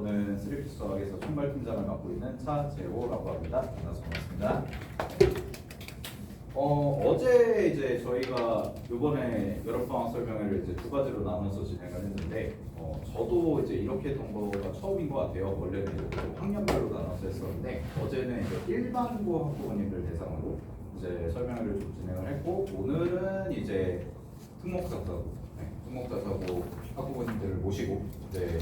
저는 쓰리피스 수학에서 총괄팀장을 맡고 있는 차재호라고 합니다. 만나서 반갑습니다. 어제 이제 저희가 이번에 여름방학 설명회를 이제 두 가지로 나눠서 진행을 했는데 저도 이제 이렇게 했던 거가 처음인 것 같아요. 원래는 이렇게 학년별로 나눠서 했었는데 어제는 이제 일반고 학부모님들 대상으로 이제 설명회를 좀 진행을 했고 오늘은 이제 특목자사고 학부모님들을 모시고 이제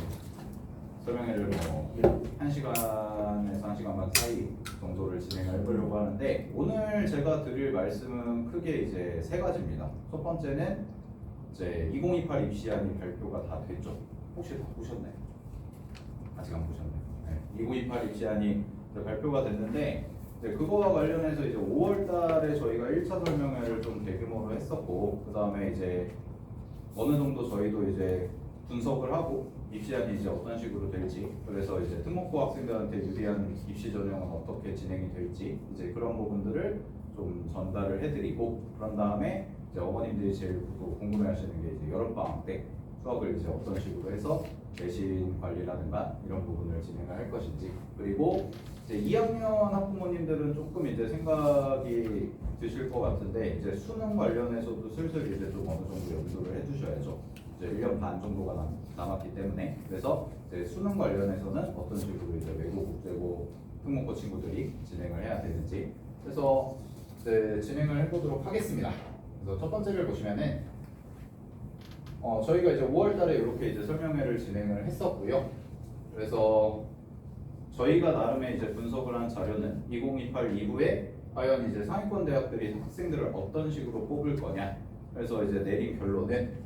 설명회를 1시간에서 1시간 반 사이 정도를 진행을 해보려고 하는데 오늘 제가 드릴 말씀은 크게 이제 세 가지입니다. 첫 번째는 이제 2028 입시안이 발표가 다 됐죠. 혹시 다 보셨나요? 아직 안 보셨나요? 네. 2028 입시안이 발표가 됐는데 이제 그거와 관련해서 이제 5월달에 저희가 1차 설명회를 좀 대규모로 했었고 그 다음에 이제 어느 정도 저희도 이제 분석을 하고 입시안이 이제 어떤 식으로 될지 그래서 이제 특목고 학생들한테 유리한 입시 전형은 어떻게 진행이 될지 이제 그런 부분들을 좀 전달을 해드리고 그런 다음에 이제 어머님들이 제일 또 궁금해하시는 게 이제 여름방학 때 수학을 이제 어떤 식으로 해서 내신 관리라든가 이런 부분을 진행을 할 것인지 그리고 이제 2학년 학부모님들은 조금 이제 생각이 드실 것 같은데 이제 수능 관련해서도 슬슬 이제 좀 어느 정도 염두를 해두셔야죠. 이제 1년 반 정도가 남았기 때문에 그래서 이제 수능 관련해서는 어떤 식으로 이제 외고 국제고 특목고 친구들이 진행을 해야 되는지 그래서 이제 진행을 해보도록 하겠습니다. 그래서 첫 번째를 보시면은 저희가 이제 5월달에 이렇게 이제 설명회를 진행을 했었고요. 그래서 저희가 나름의 이제 분석을 한 자료는 2028 이후에 과연 이제 상위권 대학들이 학생들을 어떤 식으로 뽑을 거냐. 그래서 이제 내린 결론은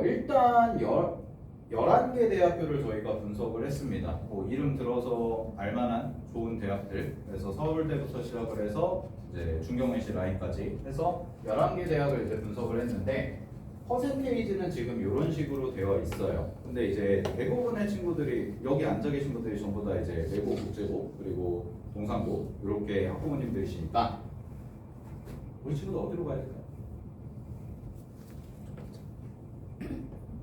일단 11개 대학교를 저희가 분석을 했습니다. 이름 들어서 알만한 좋은 대학들. 그래서 서울대부터 시작을 해서 이제 중경외시 라인까지 해서 11개 대학을 이제 분석을 했는데 퍼센테이지는 지금 이런 식으로 되어 있어요. 근데 이제 대부분의 친구들이 여기 앉아 계신 분들이 전부 다 이제 외고 국제고 그리고 동상고 이렇게 학부모님들이시니까 우리 친구들 어디로 가야 될까요?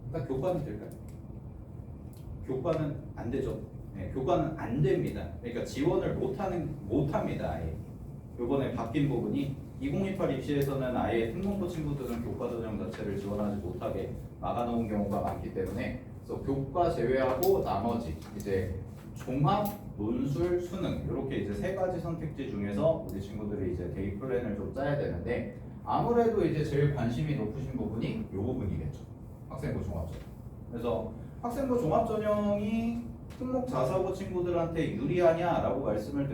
일단 교과는 될까요? 교과는 안 되죠. 네, 교과는 안 됩니다. 그러니까 지원을 못합니다. 이번에 바뀐 부분이 2028 입시에서는 아예 특목고 친구들은 교과 전형 자체를 지원하지 못하게 막아놓은 경우가 많기 때문에 그래서 교과 제외하고 나머지 이제 종합, 논술, 수능 이렇게 이제 세 가지 선택지 중에서 우리 친구들이 이제 대입 플랜을 좀 짜야 되는데 아무래도 이제 제일 관심이 높으신 부분이 이 부분이겠죠. 학생부 종합전형. 그래서 학생부 종합전형이 특목 자사고 친구들한테 유리하냐라고 말씀을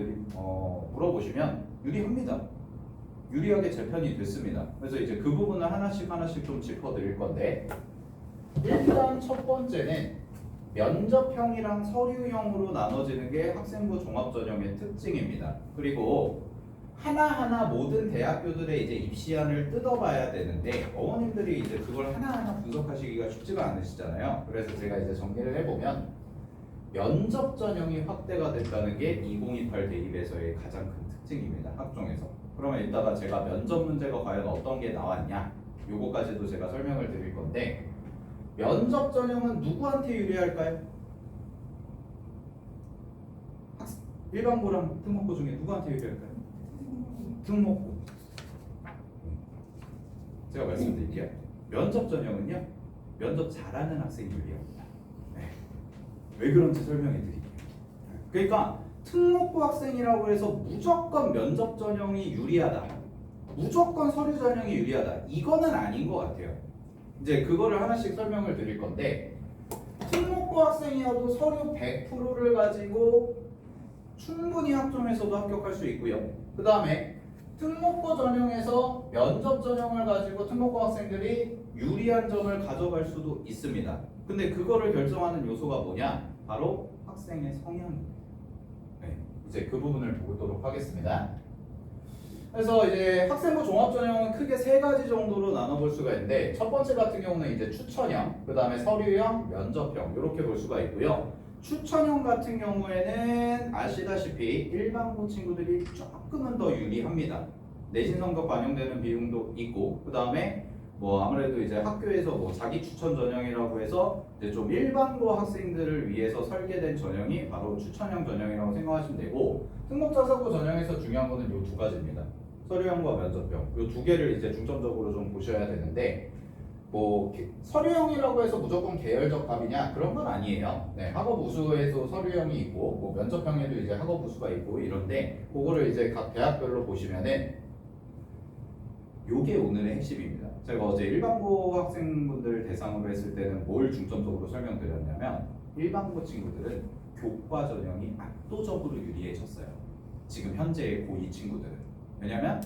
물어보시면 유리합니다. 유리하게 재편이 됐습니다. 그래서 이제 그 부분을 하나씩 좀 짚어드릴 건데 일단 첫 번째는 면접형이랑 서류형으로 나눠지는 게 학생부 종합전형의 특징입니다. 그리고 하나하나 모든 대학교들의 이제 입시안을 뜯어봐야 되는데 어머님들이 이제 그걸 하나하나 분석하시기가 쉽지가 않으시잖아요. 그래서 제가 이제 정리를 해보면 면접 전형이 확대가 됐다는 게 2028 대입에서의 가장 큰 특징입니다. 학종에서. 그러면 이따가 제가 면접 문제가 과연 어떤 게 나왔냐 요거까지도 제가 설명을 드릴 건데 면접 전형은 누구한테 유리할까요? 일반고랑 특목고 중에 누구한테 유리할까요? 특목고. 제가 말씀드릴게요. 면접 전형은요 면접 잘하는 학생이 유리합니다. 네. 왜 그런지 설명해 드릴게요. 그러니까 특목고 학생이라고 해서 무조건 면접 전형이 유리하다, 무조건 서류 전형이 유리하다 이거는 아닌 것 같아요. 이제 그거를 하나씩 설명을 드릴 건데 특목고 학생이어도 서류 100%를 가지고 충분히 학종에서도 합격할 수 있고요. 그 다음에 특목고 전형에서 면접 전형을 가지고 특목고 학생들이 유리한 점을 가져갈 수도 있습니다. 근데 그거를 결정하는 요소가 뭐냐? 바로 학생의 성향입니다. 네, 이제 그 부분을 보도록 하겠습니다. 그래서 이제 학생부 종합전형은 크게 세 가지 정도로 나눠볼 수가 있는데 첫 번째 같은 경우는 이제 추천형, 그 다음에 서류형, 면접형 이렇게 볼 수가 있고요. 추천형 같은 경우에는 아시다시피 일반고 친구들이 조금은 더 유리합니다. 내신 성적 반영되는 비용도 있고 그 다음에 뭐 아무래도 이제 학교에서 뭐 자기 추천 전형이라고 해서 이제 좀 일반고 학생들을 위해서 설계된 전형이 바로 추천형 전형이라고 생각하시면 되고, 특목자사고 전형에서 중요한 거는 이 두 가지입니다. 서류형과 면접형 이 두 개를 이제 중점적으로 좀 보셔야 되는데, 뭐 서류형이라고 해서 무조건 계열적 답이냐 그런 건 아니에요. 네, 학업 우수에도 서류형이 있고 뭐 면접형에도 이제 학업 우수가 있고 이런데, 그거를 이제 각 대학별로 보시면은 요게 오늘의 핵심입니다. 제가 어제 일반고 학생분들 대상으로 했을 때는 뭘 중점적으로 설명드렸냐면, 일반고 친구들은 교과 전형이 압도적으로 유리해졌어요. 지금 현재의 고2 친구들은. 왜냐면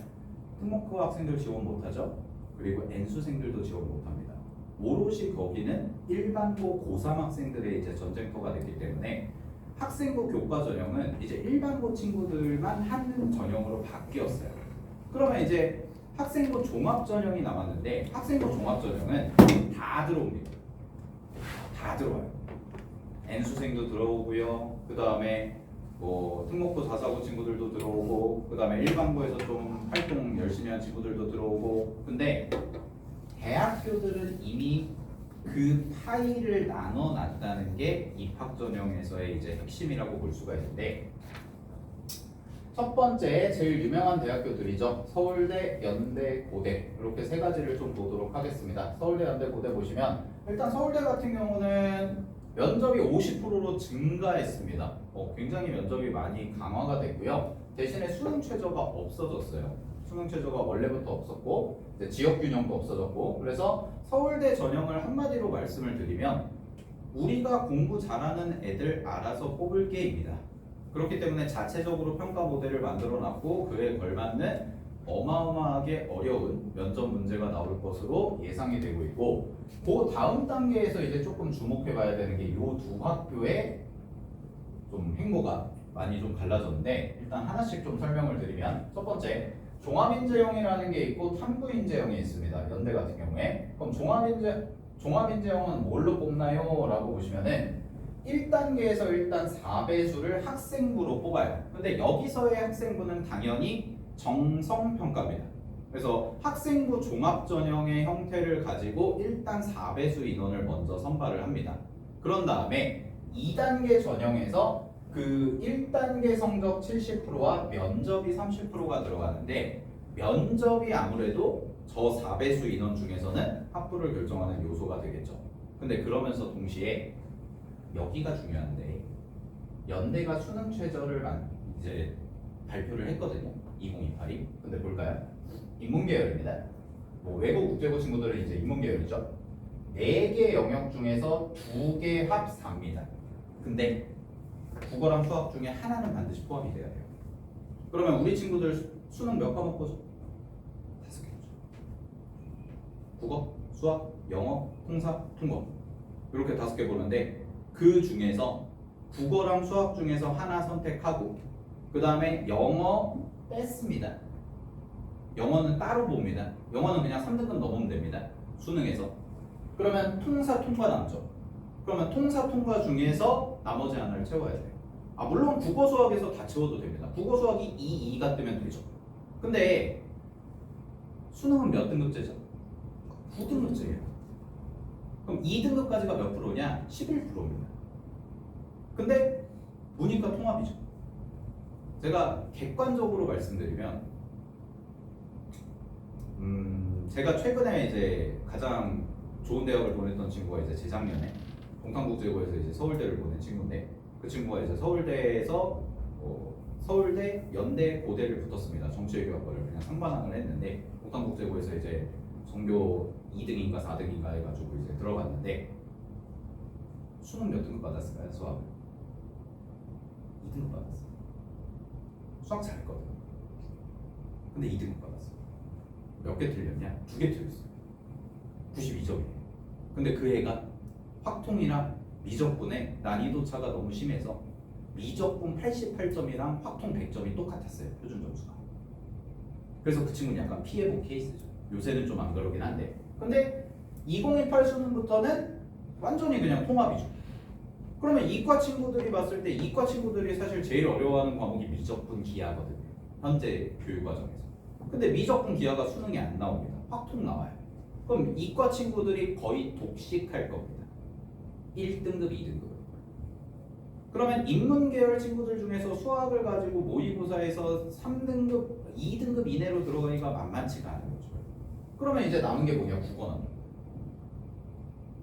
특목고 학생들 지원 못하죠. 그리고 N수생들도 지원 못합니다. 오롯이 거기는 일반고 고3 학생들의 이제 전쟁터가 됐기 때문에 학생부 교과 전형은 이제 일반고 친구들만 하는 전형으로 바뀌었어요. 그러면 이제 학생부 종합 전형이 남았는데, 학생부 종합 전형은 다 들어옵니다. 다 들어와요. N수생도 들어오고요. 그 다음에 뭐 특목고 자사고 친구들도 들어오고, 그 다음에 일반고에서 좀 활동 열심히 한 친구들도 들어오고. 근데 대학교들은 이미 그 파일을 나눠 놨다는 게 입학 전형에서의 이제 핵심이라고 볼 수가 있는데, 첫 번째 제일 유명한 대학교들이죠. 서울대, 연대, 고대, 이렇게 세 가지를 좀 보도록 하겠습니다. 서울대, 연대, 고대 보시면 일단 서울대 같은 경우는 면접이 50%로 증가했습니다. 굉장히 면접이 많이 강화가 됐고요. 대신에 수능 최저가 없어졌어요. 수능 최저가 원래부터 없었고 이제 지역 균형도 없어졌고, 그래서 서울대 전형을 한마디로 말씀을 드리면 우리가 공부 잘하는 애들 알아서 뽑을 게입니다. 그렇기 때문에 자체적으로 평가 모델을 만들어 놨고 그에 걸맞는 어마어마하게 어려운 면접 문제가 나올 것으로 예상이 되고 있고, 그 다음 단계에서 이제 조금 주목해 봐야 되는 게 이 두 학교의 좀 행보가 많이 좀 갈라졌는데, 일단 하나씩 좀 설명을 드리면, 첫 번째 종합인재형이라는 게 있고 탐구인재형이 있습니다. 연대 같은 경우에. 그럼 종합인재형은 뭘로 뽑나요? 라고 보시면은 1단계에서 일단 4배수를 학생부로 뽑아요. 근데 여기서의 학생부는 당연히 정성평가입니다. 그래서 학생부 종합전형의 형태를 가지고 일단 4배수 인원을 먼저 선발을 합니다. 그런 다음에 2단계 전형에서 그 1단계 성적 70%와 면접이 30%가 들어가는데, 면접이 아무래도 저 4배수 인원 중에서는 학부를 결정하는 요소가 되겠죠. 근데 그러면서 동시에 여기가 중요한데, 연대가 수능 최저를 이제 발표를 했거든요. 2028이. 근데 볼까요? 인문계열입니다. 뭐 외국 국제고 친구들은 이제 인문계열이죠. 4개 영역 중에서 2개 합 4입니다. 근데 국어랑 수학 중에 하나는 반드시 포함이 돼야 돼요. 그러면 우리 친구들 수능 몇 과목 보죠? 5개죠. 국어, 수학, 영어, 통사, 통법. 이렇게 5개 보는데, 그 중에서 국어랑 수학 중에서 하나 선택하고 그 다음에 영어 뺐습니다. 영어는 따로 봅니다. 영어는 그냥 3등급 넘으면 됩니다. 수능에서. 그러면 통사, 통과 남죠. 그러면 통사, 통과 중에서 나머지 하나를 채워야 돼요. 물론 국어, 수학에서 다 채워도 됩니다. 국어, 수학이 2가 뜨면 되죠. 근데 수능은 몇 등급제죠? 9등급제예요. 그럼 2등급까지가 몇 프로냐? 11%입니다. 근데 문이과 통합이죠. 제가 객관적으로 말씀드리면, 제가 최근에 이제 가장 좋은 대학을 보냈던 친구가 이제 재작년에 동탄국제고에서 이제 서울대를 보낸 친구인데, 그 친구가 이제 서울대에서 서울대, 연대, 고대를 붙었습니다. 정치외교학과를 그냥 상관왕을 했는데, 동탄국제고에서 이제 전교 2등인가 4등인가 해가지고 이제 들어갔는데, 수능 몇 등급 받았을까요? 수학을 2등급 받았어요. 수학 잘했거든요. 근데 2등급 받았어요. 몇 개 틀렸냐? 2개 틀렸어요. 92점이에요. 근데 그 애가 확통이랑 미적분의 난이도 차가 너무 심해서 미적분 88점이랑 확통 100점이 똑같았어요. 표준 점수가. 그래서 그 친구는 약간 피해본 케이스죠. 요새는 좀 안 그러긴 한데. 근데 2028 수능부터는 완전히 그냥 통합이죠. 그러면 이과 친구들이 봤을 때 이과 친구들이 사실 제일 어려워하는 과목이 미적분 기하거든요. 현재 교육과정에서. 근데 미적분 기하가 수능에 안 나옵니다. 확통 나와요. 그럼 이과 친구들이 거의 독식할 겁니다. 1등급, 2등급. 그러면 인문계열 친구들 중에서 수학을 가지고 모의고사에서 3등급, 2등급 이내로 들어가기가 만만치가 않은 거죠. 그러면 이제 남은 게 뭐냐? 국어 남는 거예요.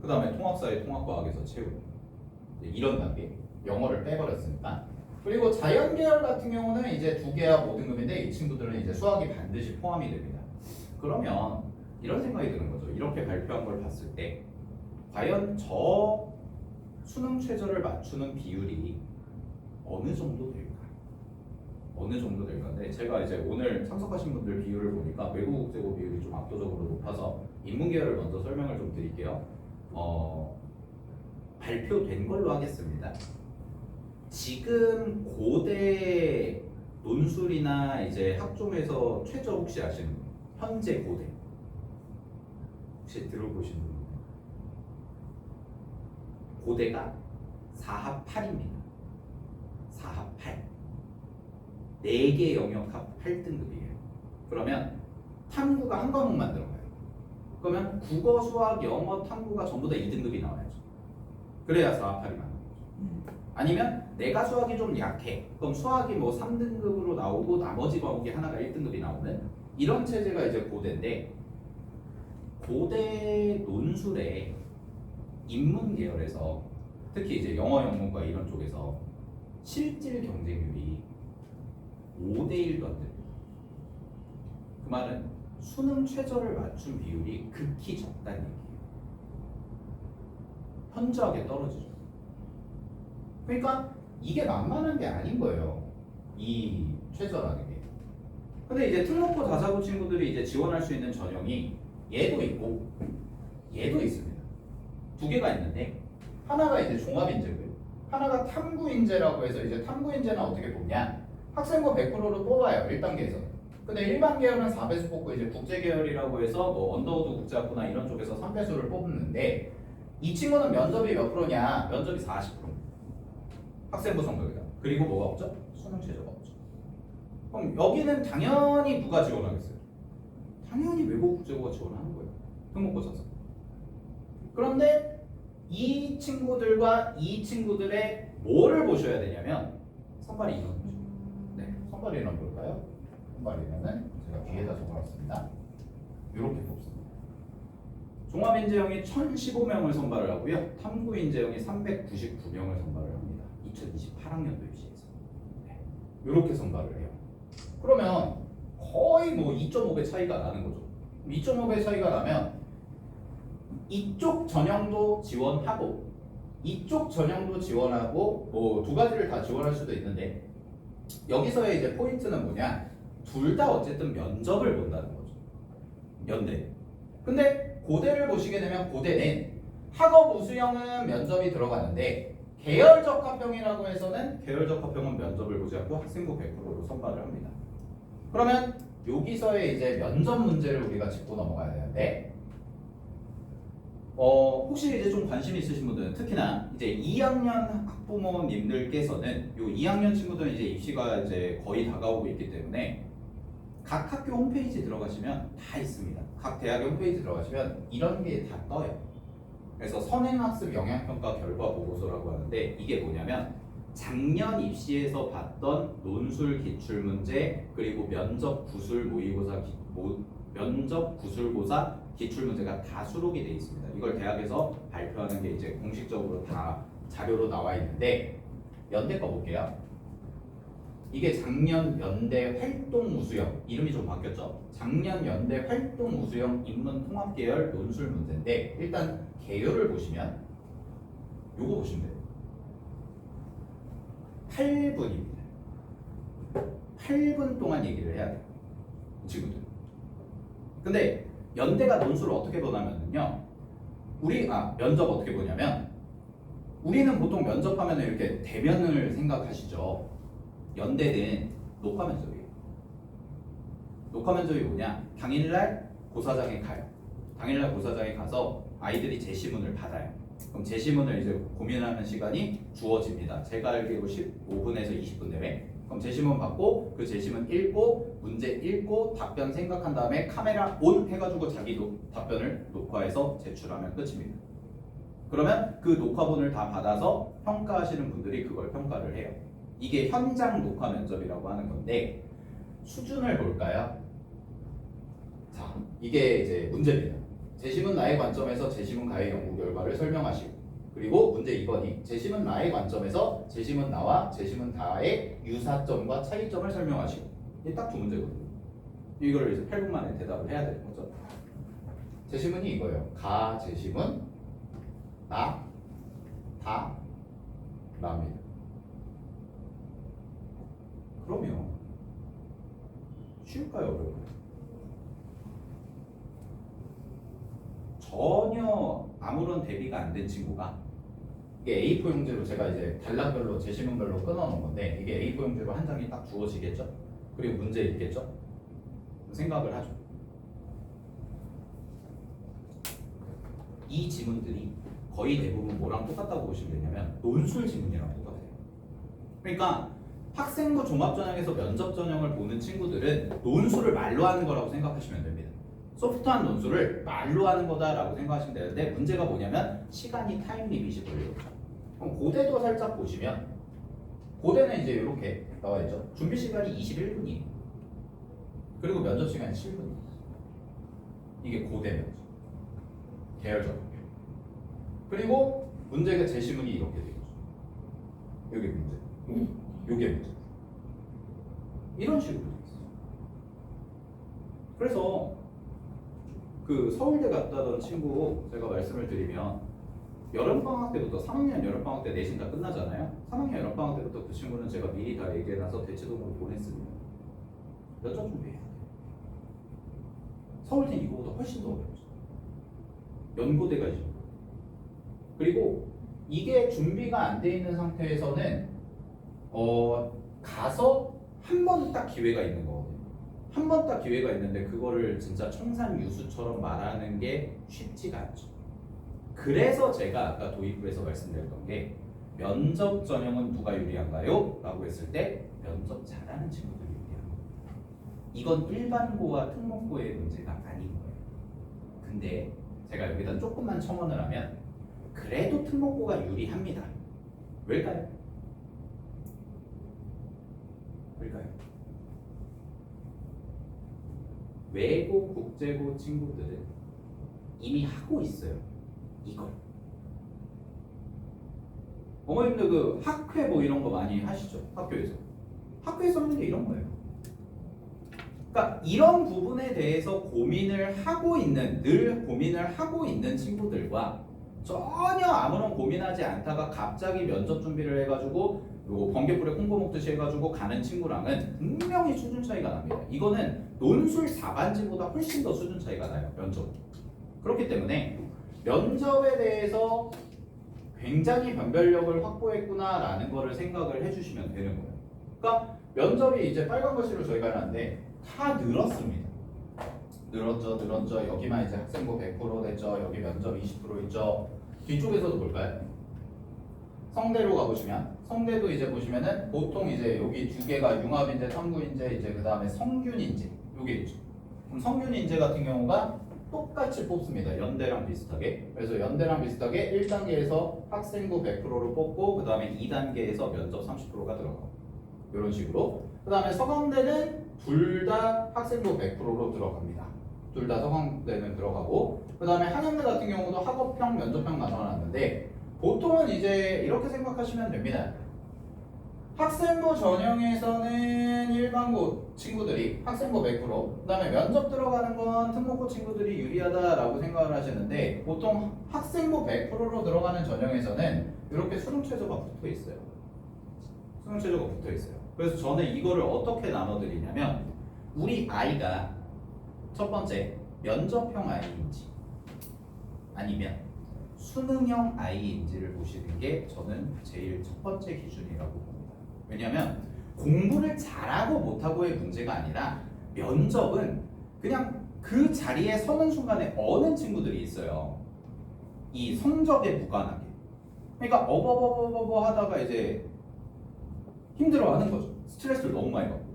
그 다음에 통합사회, 통합과학에서 채우고 이런 단계. 영어를 빼버렸으니까. 그리고 자연계열 같은 경우는 이제 2개와 5등급인데 이 친구들은 이제 수학이 반드시 포함이 됩니다. 그러면 이런 생각이 드는 거죠. 이렇게 발표한 걸 봤을 때 과연 저 수능 최저를 맞추는 비율이 어느 정도 될까? 어느 정도 될까인데 제가 이제 오늘 참석하신 분들 비율을 보니까 외국 국제고 비율이 좀 압도적으로 높아서 인문계열을 먼저 설명을 좀 드릴게요. 발표된 걸로 하겠습니다. 지금 고대 논술이나 이제 학종에서 최저 혹시 아시는 분? 현재 고대 혹시 들어보신 분? 고대가 4합 8입니다. 4합 8. 4개 영역 합 8등급이에요. 그러면 탐구가 한 과목만 들어가요. 그러면 국어, 수학, 영어, 탐구가 전부 다 2등급이 나와야죠. 그래야 4합 8이 맞는 거죠. 아니면 내가 수학이 좀 약해. 그럼 수학이 뭐 3등급으로 나오고 나머지 과목이 하나가 1등급이 나오는 이런 체제가 이제 고대인데 고대 논술에 인문 계열에서 특히 이제 영어 영문과 이런 쪽에서 실질 경쟁률이 5대 1도 안 됩니다. 그 말은 수능 최저를 맞춘 비율이 극히 적다는 얘기예요. 현저하게 떨어지죠. 그러니까 이게 만만한 게 아닌 거예요. 이 최저라는 게. 근데 이제 특목고 다사고 친구들이 이제 지원할 수 있는 전형이 얘도 있고 얘도 있습니다. 2개가 있는데 하나가 이제 종합인재고요. 하나가 탐구인재라고 해서 이제 탐구인재는 어떻게 보냐? 학생부 100%로 뽑아요. 1단계에서. 근데 일반 계열은 4배수 뽑고 이제 국제 계열이라고 해서 뭐 언더우드 국제학부나 이런 쪽에서 3배수를 뽑는데 이 친구는 면접이 몇 프로냐? 면접이 40%. 학생부 성적이다. 그리고 뭐가 없죠? 수능 최저가 없죠. 그럼 여기는 당연히 누가 지원하겠어요? 당연히 외국 국제고가 지원하는 거예요. 특목고 자사. 그런데 이 친구들과 이 친구들의 뭐를 보셔야 되냐면 선발 인원이죠. 네, 선발 인원 볼까요? 선발 인원은 제가 뒤에다 적어놨습니다. 이렇게 뽑습니다. 종합인재형이 1015명을 선발을 하고요. 탐구인재형이 399명을 선발을 합니다. 2028학년도 입시에서. 네, 이렇게 선발을 해요. 그러면 거의 뭐 2.5배 차이가 나는 거죠. 2.5배 차이가 나면 이쪽 전형도 지원하고 이쪽 전형도 지원하고 뭐 2가지를 다 지원할 수도 있는데 여기서의 이제 포인트는 뭐냐? 둘 다 어쨌든 면접을 본다는 거죠. 연대. 근데 고대를 보시게 되면 고대는 학업 우수형은 면접이 들어가는데 계열적 합평이라고 해서는 계열적 합평은 면접을 보지 않고 학생부 100%로 선발을 합니다. 그러면 여기서의 이제 면접 문제를 우리가 짚고 넘어가야 되는데 혹시 이제 좀 관심 있으신 분들은 특히나 이제 2학년 학부모님들께서는 요 2학년 친구들은 이제 입시가 이제 거의 다가오고 있기 때문에 각 학교 홈페이지 들어가시면 다 있습니다. 각 대학의 홈페이지 들어가시면 이런 게 다 떠요. 그래서 선행학습 영향평가 결과 보고서라고 하는데 이게 뭐냐면 작년 입시에서 봤던 논술 기출문제 그리고 면접 구술 모의고사 면접 구술고사 기출문제가 다 수록이 돼 있습니다. 이걸 대학에서 발표하는 게 이제 공식적으로 다 자료로 나와 있는데 연대 거 볼게요. 이게 작년 연대 활동 우수형 이름이 좀 바뀌었죠. 작년 연대 활동 우수형 인문 통합 계열 논술 문제인데 일단 계열을 보시면 요거 보시면 돼요. 8분입니다. 8분 동안 얘기를 해야 돼요. 친구들. 근데 연대가 논술을 어떻게 보냐면요. 면접 어떻게 보냐면 우리는 보통 면접하면 이렇게 대면을 생각하시죠. 연대는 녹화 면접이에요. 녹화 면접이 뭐냐? 당일날 고사장에 가요. 당일날 고사장에 가서 아이들이 제시문을 받아요. 그럼 제시문을 이제 고민하는 시간이 주어집니다. 제가 알기로 15분에서 20분 내외. 그럼 제시문 받고 그 제시문 읽고 문제 읽고 답변 생각한 다음에 카메라 온 해가지고 자기 답변을 녹화해서 제출하면 끝입니다. 그러면 그 녹화본을 다 받아서 평가하시는 분들이 그걸 평가를 해요. 이게 현장 녹화 면접이라고 하는 건데 수준을 볼까요? 자, 이게 이제 문제입니다. 제시문 나의 관점에서 제시문 가의 연구 결과를 설명하시고, 그리고 문제 2번이 제시문 나의 관점에서 제시문 나와 제시문 다의 유사점과 차이점을 설명하시고. 이게 딱 두 문제거든요. 이걸 이제 8분 만에 대답을 해야 되는 거죠. 제시문이 이거예요. 가 제시문, 나, 다, 라입니다. 그러면 쉬울까요? 어려울까요? 전혀 아무런 대비가 안 된 친구가, 이게 A4 용지로 제가 이제 단락별로 제시문별로 끊어놓은 건데, 이게 A4 용지로 한 장이 딱 주어지겠죠? 그리고 문제 있겠죠? 생각을 하죠. 이 지문들이 거의 대부분 뭐랑 똑같다고 보시면 되냐면 논술 지문이랑 똑같아요. 그러니까 학생부 종합전형에서 면접 전형을 보는 친구들은 논술을 말로 하는 거라고 생각하시면 됩니다. 소프트한 논술을 말로 하는 거다라고 생각하시면 되는데, 문제가 뭐냐면 시간이 타임 리밋이 걸려요. 그럼 고대도 살짝 보시면, 고대는 이제 이렇게 나와 있죠. 준비 시간이 21분이에요. 그리고 면접 시간이 7분이에요. 이게 고대 면접. 계열적 학교. 그리고 문제가 제시문이 이렇게 되겠죠. 여기 문제. 요게 문제. 이런 식으로 되어 있어요. 그래서 그 서울대 갔다던 친구 제가 말씀을 드리면, 여름방학 때부터 3학년 여름방학 때 내신 다 끝나잖아요. 3학년 여름방학 때부터 그 친구는 제가 미리 다 얘기해놔서 대치동으로 보냈습니다. 면접 준비해야 돼. 서울대는 이거보다 훨씬 더 어렵죠. 연고대가 있죠. 그리고 이게 준비가 안 돼 있는 상태에서는 가서 한 번 딱 기회가 있는 거거든요. 한 번 딱 기회가 있는데 그거를 진짜 청산유수처럼 말하는 게 쉽지가 않죠. 그래서 제가 아까 도입부에서 말씀드렸던 게, 면접 전형은 누가 유리한가요? 라고 했을 때 면접 잘하는 친구들이 유리한 거예요. 이건 일반고와 특목고의 문제가 아닌 거예요. 근데 제가 여기다 조금만 첨언을 하면, 그래도 특목고가 유리합니다. 왜일까요? 왜일까요? 외고, 국제고 친구들은 이미 하고 있어요. 이걸. 어머님들 그 학회 뭐 이런 거 많이 하시죠? 학교에서. 학교에서 하는 게 이런 거예요. 그러니까 이런 부분에 대해서 고민을 하고 있는, 늘 고민을 하고 있는 친구들과 전혀 아무런 고민하지 않다가 갑자기 면접 준비를 해가지고 요 번개불에 콩고 먹듯이 해가지고 가는 친구랑은 분명히 수준 차이가 납니다. 이거는 논술 4반지보다 훨씬 더 수준 차이가 나요. 면접. 그렇기 때문에 면접에 대해서 굉장히 변별력을 확보했구나라는 거를 생각을 해주시면 되는 거예요. 그러니까 면접이 이제 빨간 글씨로 저희가 하는데 다 늘었습니다. 늘었죠. 여기만 이제 학생부 100% 됐죠. 여기 면접 20% 있죠. 뒤쪽에서도 볼까요? 성대로 가보시면, 성대도 이제 보시면은 보통 이제 여기 두 개가 융합인재, 탐구인재, 이제 그 다음에 성균인재 요게 있죠. 그럼 성균인재 같은 경우가 똑같이 뽑습니다. 연대랑 비슷하게. 그래서 연대랑 비슷하게 1단계에서 학생부 100%를 뽑고 그 다음에 2단계에서 면접 30%가 들어가고 이런 식으로. 그 다음에 서강대는 둘 다 학생부 100%로 들어갑니다. 둘 다 서강대는 들어가고, 그 다음에 한양대 같은 경우도 학업형, 면접형 나눠놨는데, 보통은 이제 이렇게 생각하시면 됩니다. 학생부 전형에서는 일반고 친구들이 학생부 100%, 그 다음에 면접 들어가는 건 특목고 친구들이 유리하다라고 생각을 하시는데, 보통 학생부 100%로 들어가는 전형에서는 이렇게 수능 최저가 붙어 있어요. 수능 최저가 붙어 있어요. 그래서 저는 이거를 어떻게 나눠드리냐면, 우리 아이가 첫 번째 면접형 아이인지 아니면 수능형 아이인지를 보시는 게 저는 제일 첫 번째 기준이라고 봅니다. 왜냐하면 공부를 잘하고 못하고의 문제가 아니라, 면접은 그냥 그 자리에 서는 순간에 어는 친구들이 있어요. 이 성적에 무관하게. 그러니까 어버버버버 하다가 이제 힘들어하는 거죠. 스트레스를 너무 많이 받고.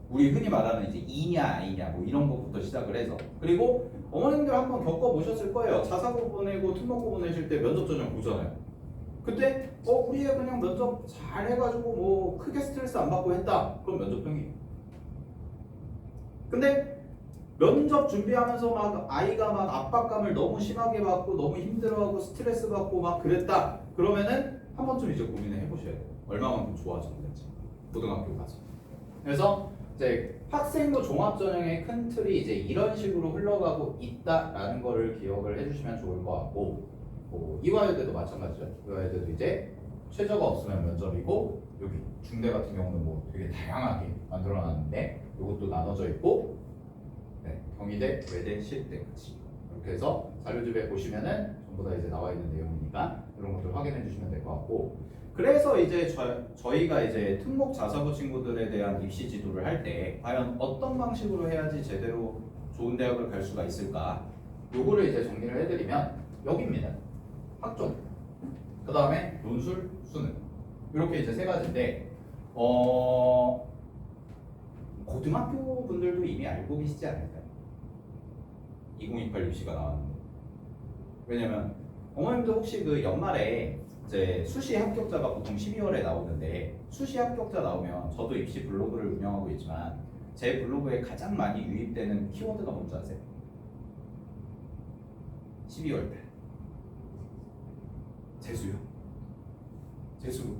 우리 흔히 말하는 이제 E냐 I냐 뭐 이런 것부터 시작을 해서. 그리고 어머님들 한번 겪어보셨을 거예요. 자사고 보내고 특목고 보내실 때 면접 전형 보잖아요. 그때 우리 애 그냥 면접 잘 해가지고 뭐 크게 스트레스 안 받고 했다. 그럼 면접형이에요. 근데 면접 준비하면서 막 아이가 막 압박감을 너무 심하게 받고 너무 힘들어하고 스트레스 받고 막 그랬다. 그러면은 한 번쯤 이제 고민을 해보셔야 돼요. 얼마만큼 좋아졌는지 고등학교 가서. 그래서 이제 학생부 종합전형의 큰 틀이 이제 이런 식으로 흘러가고 있다라는 거를 기억을 해주시면 좋을 것 같고, 이화여대도 마찬가지죠. 이화여대도 이제 최저가 없으면 면접이고, 여기 중대 같은 경우는 뭐 되게 다양하게 만들어놨는데 이것도 나눠져 있고, 네, 경희대, 외대, 실대까지 이렇게 해서 자료집에 보시면은 전부 다 이제 나와 있는 내용이니까 이런 것들 확인해 주시면 될 것 같고, 그래서 이제 저희가 이제 특목 자사고 친구들에 대한 입시 지도를 할 때 과연 어떤 방식으로 해야지 제대로 좋은 대학을 갈 수가 있을까? 요거를 이제 정리를 해드리면 여기입니다. 학종, 그 다음에 논술, 수능 이렇게 이제 세 가지인데 고등학교 분들도 이미 알고 계시지 않을까요? 2028 입시가 나왔는데. 왜냐면 어머님도 혹시 그 연말에 이제 수시 합격자가 보통 12월에 나오는데, 수시 합격자 나오면 저도 입시 블로그를 운영하고 있지만 제 블로그에 가장 많이 유입되는 키워드가 뭔지 아세요? 12월 달 재수요? 재수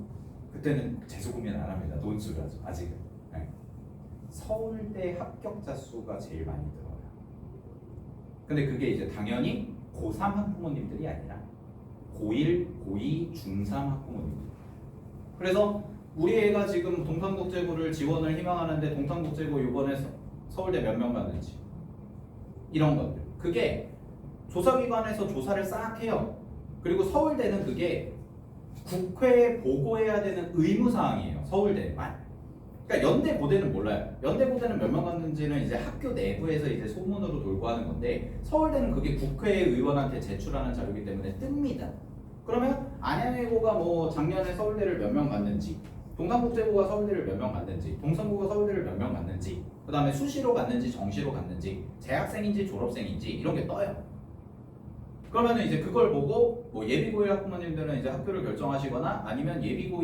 그때는 재수 고민 안 합니다. 논술을 하죠. 아직은. 네. 서울대 합격자 수가 제일 많이 들어요. 근데 그게 이제 당연히 고3 학부모님들이 아니라 고1, 고2, 중3 학부모님들. 그래서 우리 애가 지금 동탄국제고를 지원을 희망하는데 동탄국제고 이번에 서울대 몇 명 받는지 이런 것들. 그게 조사기관에서 조사를 싹 해요. 그리고 서울대는 그게 국회에 보고해야 되는 의무사항이에요. 서울대만. 그러니까 연대 고대는 몰라요. 연대 고대는 몇 명 갔는지는 이제 학교 내부에서 이제 소문으로 돌고 하는 건데, 서울대는 그게 국회의원한테 제출하는 자료이기 때문에 뜹니다. 그러면 안양외고가 뭐 작년에 서울대를 몇 명 갔는지, 동탄국제고가 서울대를 몇 명 갔는지, 동성고가 서울대를 몇 명 갔는지, 그 다음에 수시로 갔는지 정시로 갔는지, 재학생인지 졸업생인지 이런 게 떠요. 그러면은 이제 그걸 보고 뭐 예비고1 학부모님들은 이제 학교를 결정하시거나, 아니면 예비고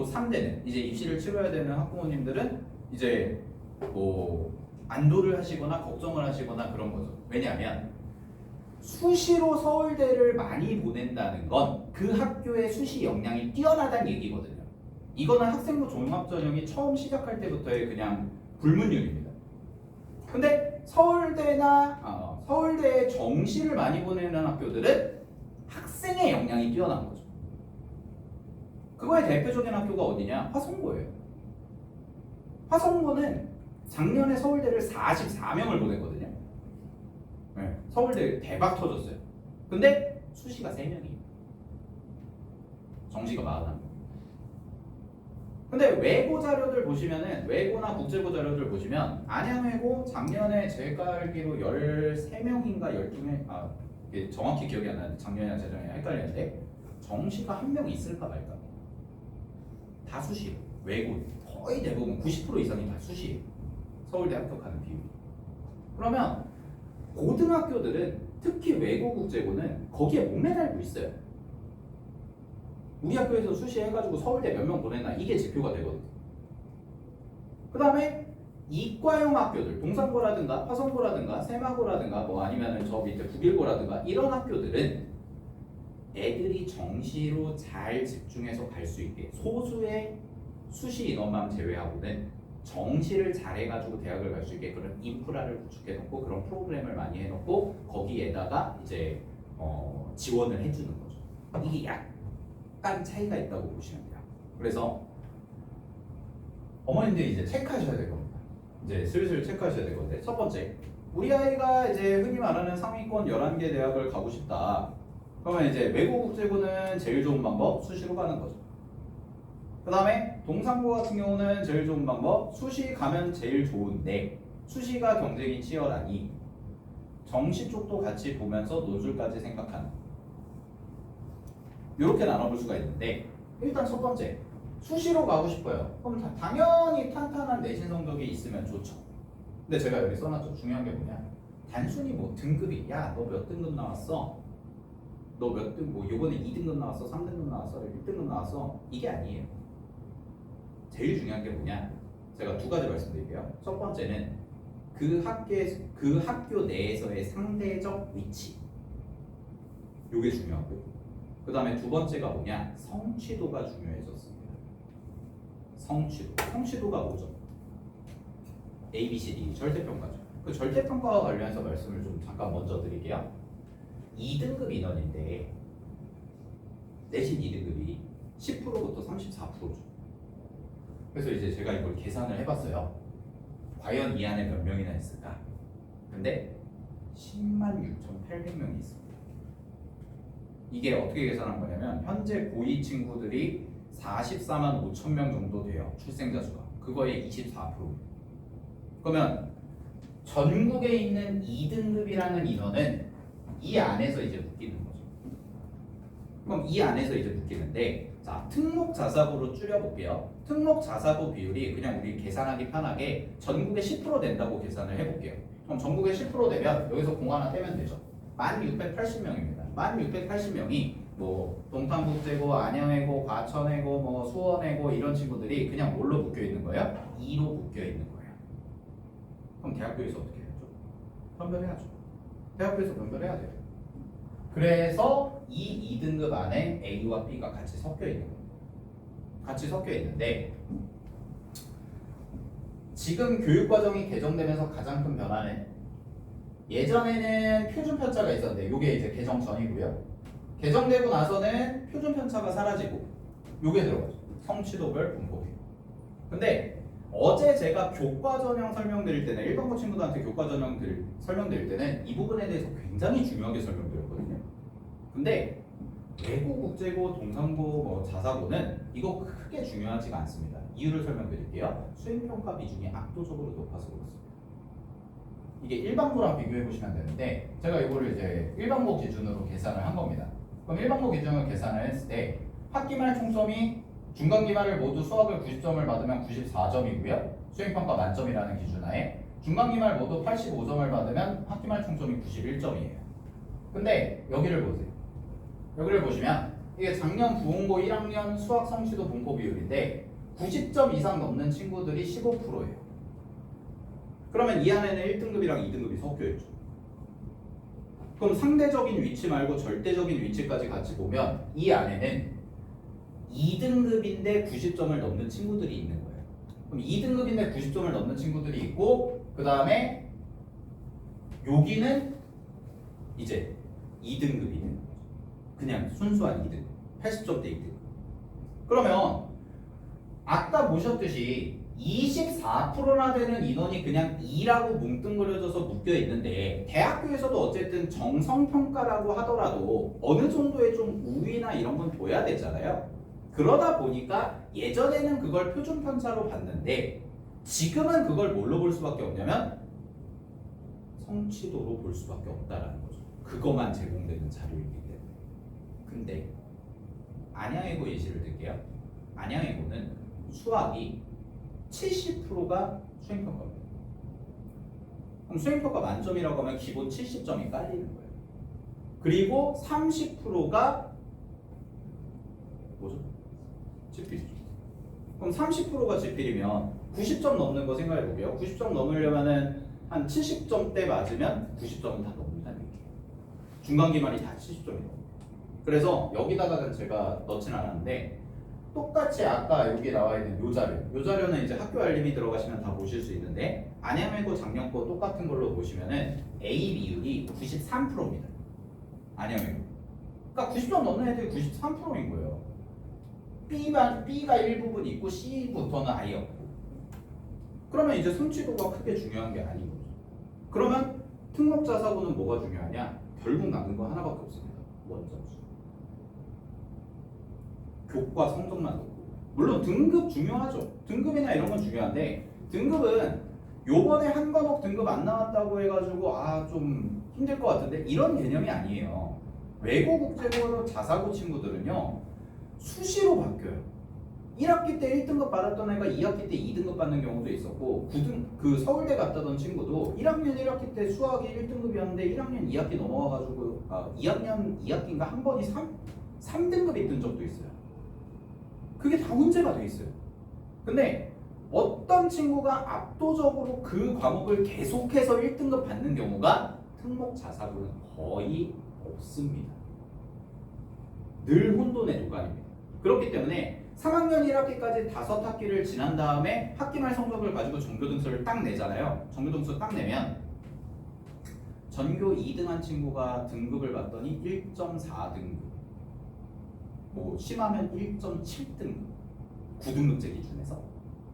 3되는 이제 입시를 치러야 되는 학부모님들은 이제 뭐 안도를 하시거나 걱정을 하시거나 그런 거죠. 왜냐하면 수시로 서울대를 많이 보낸다는 건 그 학교의 수시 역량이 뛰어나다는 얘기거든요. 이거는 학생부 종합전형이 처음 시작할 때부터의 그냥 불문율입니다. 근데 서울대에 정시를 많이 보내는 학교들은 학생의 역량이 뛰어난 거죠. 그거의 대표적인 학교가 어디냐? 화성고예요. 화성고는 작년에 서울대를 44명을 보냈거든요. 네, 서울대 대박 터졌어요. 근데 수시가 3명이에요. 정시가 41명. 근데 외고 자료들 보시면은, 외고나 국제고 자료들 보시면 안양외고 작년에 제가 알기로 13명인가 12명, 이게 정확히 기억이 안 나는데 작년이랑 재작년이 헷갈리는데 정시가 1명 있을까 말까. 다 수시예요. 외고 거의 대부분 90% 이상이 다 수시예요. 서울대 합격하는 비율이. 그러면 고등학교들은, 특히 외고 국제고는 거기에 못 매달고 있어요. 우리 학교에서 수시 해가지고 서울대 몇 명 보내나, 이게 지표가 되거든요. 그 다음에 이과형 학교들, 동산고라든가 화성고라든가 세마고라든가 뭐 아니면은 저 밑에 북일고라든가 이런 학교들은 애들이 정시로 잘 집중해서 갈 수 있게, 소수의 수시 인원만 제외하고는 정시를 잘 해가지고 대학을 갈 수 있게 그런 인프라를 구축해놓고 그런 프로그램을 많이 해놓고 거기에다가 이제 지원을 해주는 거죠. 이게 약간 차이가 있다고 보시면 돼요. 그래서 어머님들이 이제 체크하셔야 될 겁니다. 이제 슬슬 체크하셔야 될 건데, 첫 번째, 우리 아이가 이제 흔히 말하는 상위권 11개 대학을 가고 싶다. 그러면 이제 외고 국제고는 제일 좋은 방법, 수시로 가는 거죠. 그 다음에 동상고 같은 경우는 제일 좋은 방법, 수시 가면 제일 좋은데 수시가 경쟁이 치열하니 정시 쪽도 같이 보면서 논술까지 생각하는, 이렇게 나눠볼 수가 있는데, 일단 첫 번째, 수시로 가고 싶어요. 그럼 당연히 탄탄한 내신 성적이 있으면 좋죠. 근데 제가 여기 써놨죠. 중요한 게 뭐냐? 단순히 뭐 등급이 야 너 몇 등급 나왔어? 너 몇 등 뭐 이번에 2등급 나왔어? 3등급 나왔어? 1등급 나왔어? 이게 아니에요. 제일 중요한 게 뭐냐? 제가 두 가지 말씀드릴게요. 첫 번째는 그 학교 내에서의 상대적 위치. 요게 중요하고요. 그 다음에 두 번째가 뭐냐? 성취도가 중요해졌습니다. 성취도가 뭐죠? A, B, C, D 절대평가죠. 그 절대평가와 관련해서 말씀을 좀 잠깐 먼저 드릴게요. 2등급 인원인데 내신 2등급이 10%부터 34%죠. 그래서 이제 제가 이걸 계산을 해봤어요. 과연 이 안에 몇 명이나 있을까? 근데 106,800명이 있습니다. 이게 어떻게 계산한 거냐면 현재 고2 친구들이 44만 5천 명 정도 돼요. 출생자 수가. 그거의 24%. 그러면 전국에 있는 2등급이라는 인원은 이 안에서 이제 묶이는 거죠. 그럼 이 안에서 이제 묶이는데 자, 특목 자사고로 줄여볼게요. 특목 자사고 비율이 그냥 우리 계산하기 편하게 전국에 10% 된다고 계산을 해볼게요. 그럼 전국에 10% 되면 여기서 공 하나 떼면 되죠. 1680명입니다. 1680명이 뭐 동탄국제고, 안양외고, 과천외고, 뭐 수원외고 이런 친구들이 그냥 뭘로 묶여 있는 거예요? 2로 묶여 있는 거예요. 그럼 대학교에서 어떻게 해야죠? 변별해야죠. 대학교에서 변별해야 돼요. 그래서 이 2등급 안에 A와 B가 같이 섞여 있는 거예요. 같이 섞여 있는데 지금 교육과정이 개정되면서 가장 큰 변화는 예전에는 표준 편차가 있었는데 이게 이제 개정 전이고요. 개정되고 나서는 표준 편차가 사라지고 요게 들어가죠. 성취도별 분포비. 근데 어제 제가 교과 전형 설명드릴 때는 일반고 친구들한테 교과 전형 설명드릴 때는 이 부분에 대해서 굉장히 중요하게 설명드렸거든요. 근데 외고, 국제고, 동산고, 뭐 자사고는 이거 크게 중요하지가 않습니다. 이유를 설명드릴게요. 수행평가 비중이 압도적으로 높아서 그렇습니다. 이게 일반고랑 비교해 보시면 되는데 제가 이거를 이제 일반고 기준으로 계산을 한 겁니다. 그럼 일반고 기준으로 계산을 했을 때 학기말 총점이 중간기말을 모두 수학을 90점을 받으면 94점이고요. 수행평가 만점이라는 기준하에 중간기말 모두 85점을 받으면 학기말 총점이 91점이에요. 근데 여기를 보세요. 여기를 보시면 이게 작년 부원고 1학년 수학 성취도 분포 비율인데 90점 이상 넘는 친구들이 15%예요. 그러면 이 안에는 1등급이랑 2등급이 섞여있죠. 그럼 상대적인 위치 말고 절대적인 위치까지 같이 보면 이 안에는 2등급인데 90점을 넘는 친구들이 있는 거예요. 그럼 2등급인데 90점을 넘는 친구들이 있고 그 다음에 여기는 이제 2등급이 있는 거죠. 그냥 순수한 2등급 80점대 2등급. 그러면 아까 보셨듯이 24%나 되는 인원이 그냥 2라고 뭉뚱그려져서 묶여 있는데 대학교에서도 어쨌든 정성평가라고 하더라도 어느 정도의 좀 우위나 이런 건 둬야 되잖아요. 그러다 보니까 예전에는 그걸 표준편차로 봤는데 지금은 그걸 뭘로 볼 수밖에 없냐면 성취도로 볼 수밖에 없다라는 거죠. 그것만 제공되는 자료이기 때문에. 근데 안양외고 예시를 들게요. 안양외고는 수학이 70%가 수행평가입니다. 그럼 수행평가 만점이라고 하면 기본 70점이 깔리는 거예요. 그리고 30%가 뭐죠? 지필이죠. 그럼 30%가 지필이면 90점 넘는 거 생각해 볼게요. 90점 넘으려면은 한 70점대 맞으면 90점은 다 넘는다는 얘기예요. 중간기말이 다 70점이에요. 그래서 여기다가는 제가 넣진 않았는데 똑같이 아까 여기 나와 있는 요 자료는 이제 학교 알림이 들어가시면 다 보실 수 있는데 안양외고 작년 거 똑같은 걸로 보시면은 A 비율이 93%입니다. 안양외고. 그러니까 90점 넘는 애들이 93%인 거예요. B가 일부분 있고 C부터는 아예 없고. 그러면 이제 성취도가 크게 중요한 게 아닌 거죠. 그러면 특목자사고는 뭐가 중요하냐? 결국 남는 거 하나밖에 없습니다. 원점수. 교과 성적만 놓고. 물론 등급 중요하죠. 등급이나 이런 건 중요한데 등급은 요번에 한 과목 등급 안 나왔다고 해가지고 좀 힘들 것 같은데 이런 개념이 아니에요. 외고 국제고 자사고 친구들은요 수시로 바뀌어요. 1학기 때 1등급 받았던 애가 2학기 때 2등급 받는 경우도 있었고 그 서울대 갔다던 친구도 1학년 1학기 때 수학이 1등급이었는데 1학년 2학기 넘어와가지고 2학년 2학기인가 한 번이 3등급이 뜬 적도 있어요. 그게 다 문제가 돼 있어요. 근데 어떤 친구가 압도적으로 그 과목을 계속해서 1등급 받는 경우가 특목 자사고는 거의 없습니다. 늘 혼돈의 도가니입니다. 그렇기 때문에 3학년 1학기까지 5학기를 지난 다음에 학기 말 성적을 가지고 전교등수를 딱 내잖아요. 전교등수 딱 내면 전교 2등한 친구가 등급을 받더니 1.4등급, 뭐 심하면 1.7등급, 9등급제 기준에서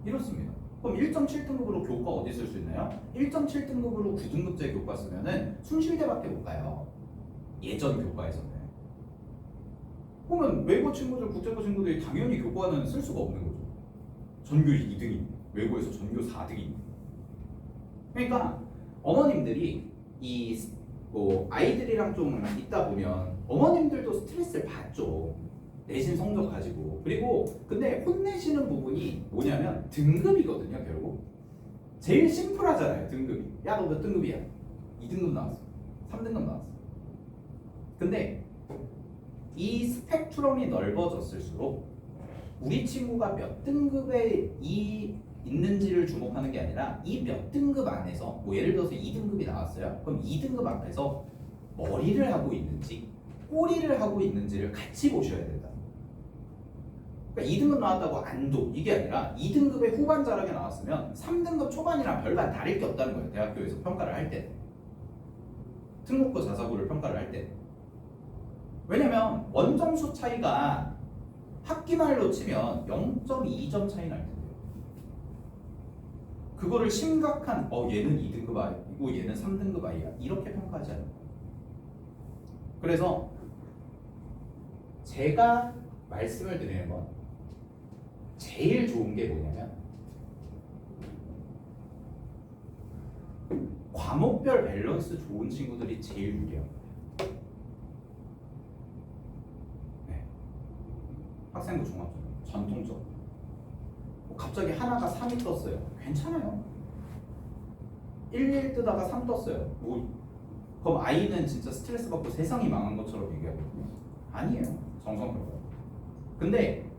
이렇습니다. 그럼 1.7등급으로 교과 어디 쓸 수 있나요? 1.7등급으로 9등급제 교과 쓰면은 숭실대밖에 못 가요. 예전 교과에서는. 그러면 외고 친구들, 국제고 친구들이 당연히 교과는 쓸 수가 없는 거죠. 전교 2등이 외고에서 전교 4등이. 그러니까 어머님들이 아이들이랑 좀 있다 보면 어머님들도 스트레스를 받죠. 내신 성적 가지고. 그리고 근데 혼내시는 부분이 뭐냐면 등급이거든요. 결국 제일 심플하잖아요. 등급이. 야, 너 몇 등급이야? 2등급 나왔어. 3등급 나왔어. 근데 이 스펙트럼이 넓어졌을수록 우리 친구가 몇 등급에 있는지를 주목하는 게 아니라 이 몇 등급 안에서 뭐 예를 들어서 2등급이 나왔어요. 그럼 2등급 앞에서 머리를 하고 있는지 꼬리를 하고 있는지를 같이 보셔야 된다. 그러니까 2등급 나왔다고 안도 이게 아니라 2등급의 후반 자락에 나왔으면 3등급 초반이랑 별반 다를 게 없다는 거예요. 대학교에서 평가를 할 때. 특목고 자사고를 평가를 할 때. 왜냐면 원점수 차이가 학기 말로 치면 0.2점 차이 날 텐데요. 그거를 심각한 얘는 2등급 아이고 얘는 3등급 아이야 이렇게 평가하지 않아요. 그래서 제가 말씀을 드리는 건 제일 좋은 게 뭐냐면 과목별 밸런스 좋은 친구들이 제일 유리해요. 학생부 종합전 전통적 갑자기 하나가 3이 떴어요. 괜찮아요. 1 뜨다가 3 떴어요. 그럼 아이는 진짜 스트레스 받고 세상이 망한 것처럼 얘기하거든요. 아니에요. 정성스러워요. 근데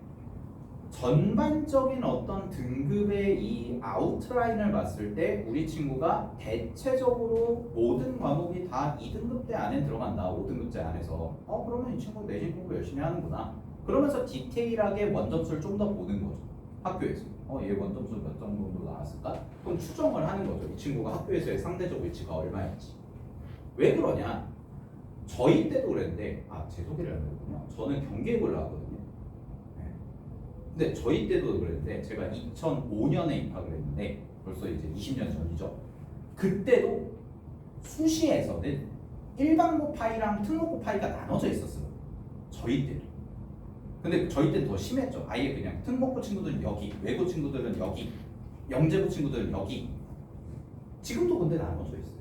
전반적인 어떤 등급의 이 아웃라인을 봤을 때 우리 친구가 대체적으로 모든 과목이 다 2등급대 안에 들어간다. 5등급제 안에서 그러면 이 친구 내신 공부 열심히 하는구나. 그러면서 디테일하게 원점수를 좀 더 보는 거죠. 학교에서. 얘 원점수 몇 점 정도 나왔을까? 그럼 추정을 하는 거죠. 이 친구가 학교에서의 상대적 위치가 얼마였지. 왜 그러냐? 저희 때도 그랬는데 제 소개를 하는 거군요. 저는 경기학을 나왔거든요. 근데 저희 때도 그랬는데 제가 2005년에 입학을 했는데 벌써 이제 20년 전이죠. 그때도 수시에서는 일반고 파이랑 특목고 파이가 나눠져 있었어요. 저희 때도. 근데 저희 때는 더 심했죠. 아예 그냥 특목고 친구들은 여기, 외고 친구들은 여기, 영재고 친구들은 여기. 지금도 근데 나눠져 있어요.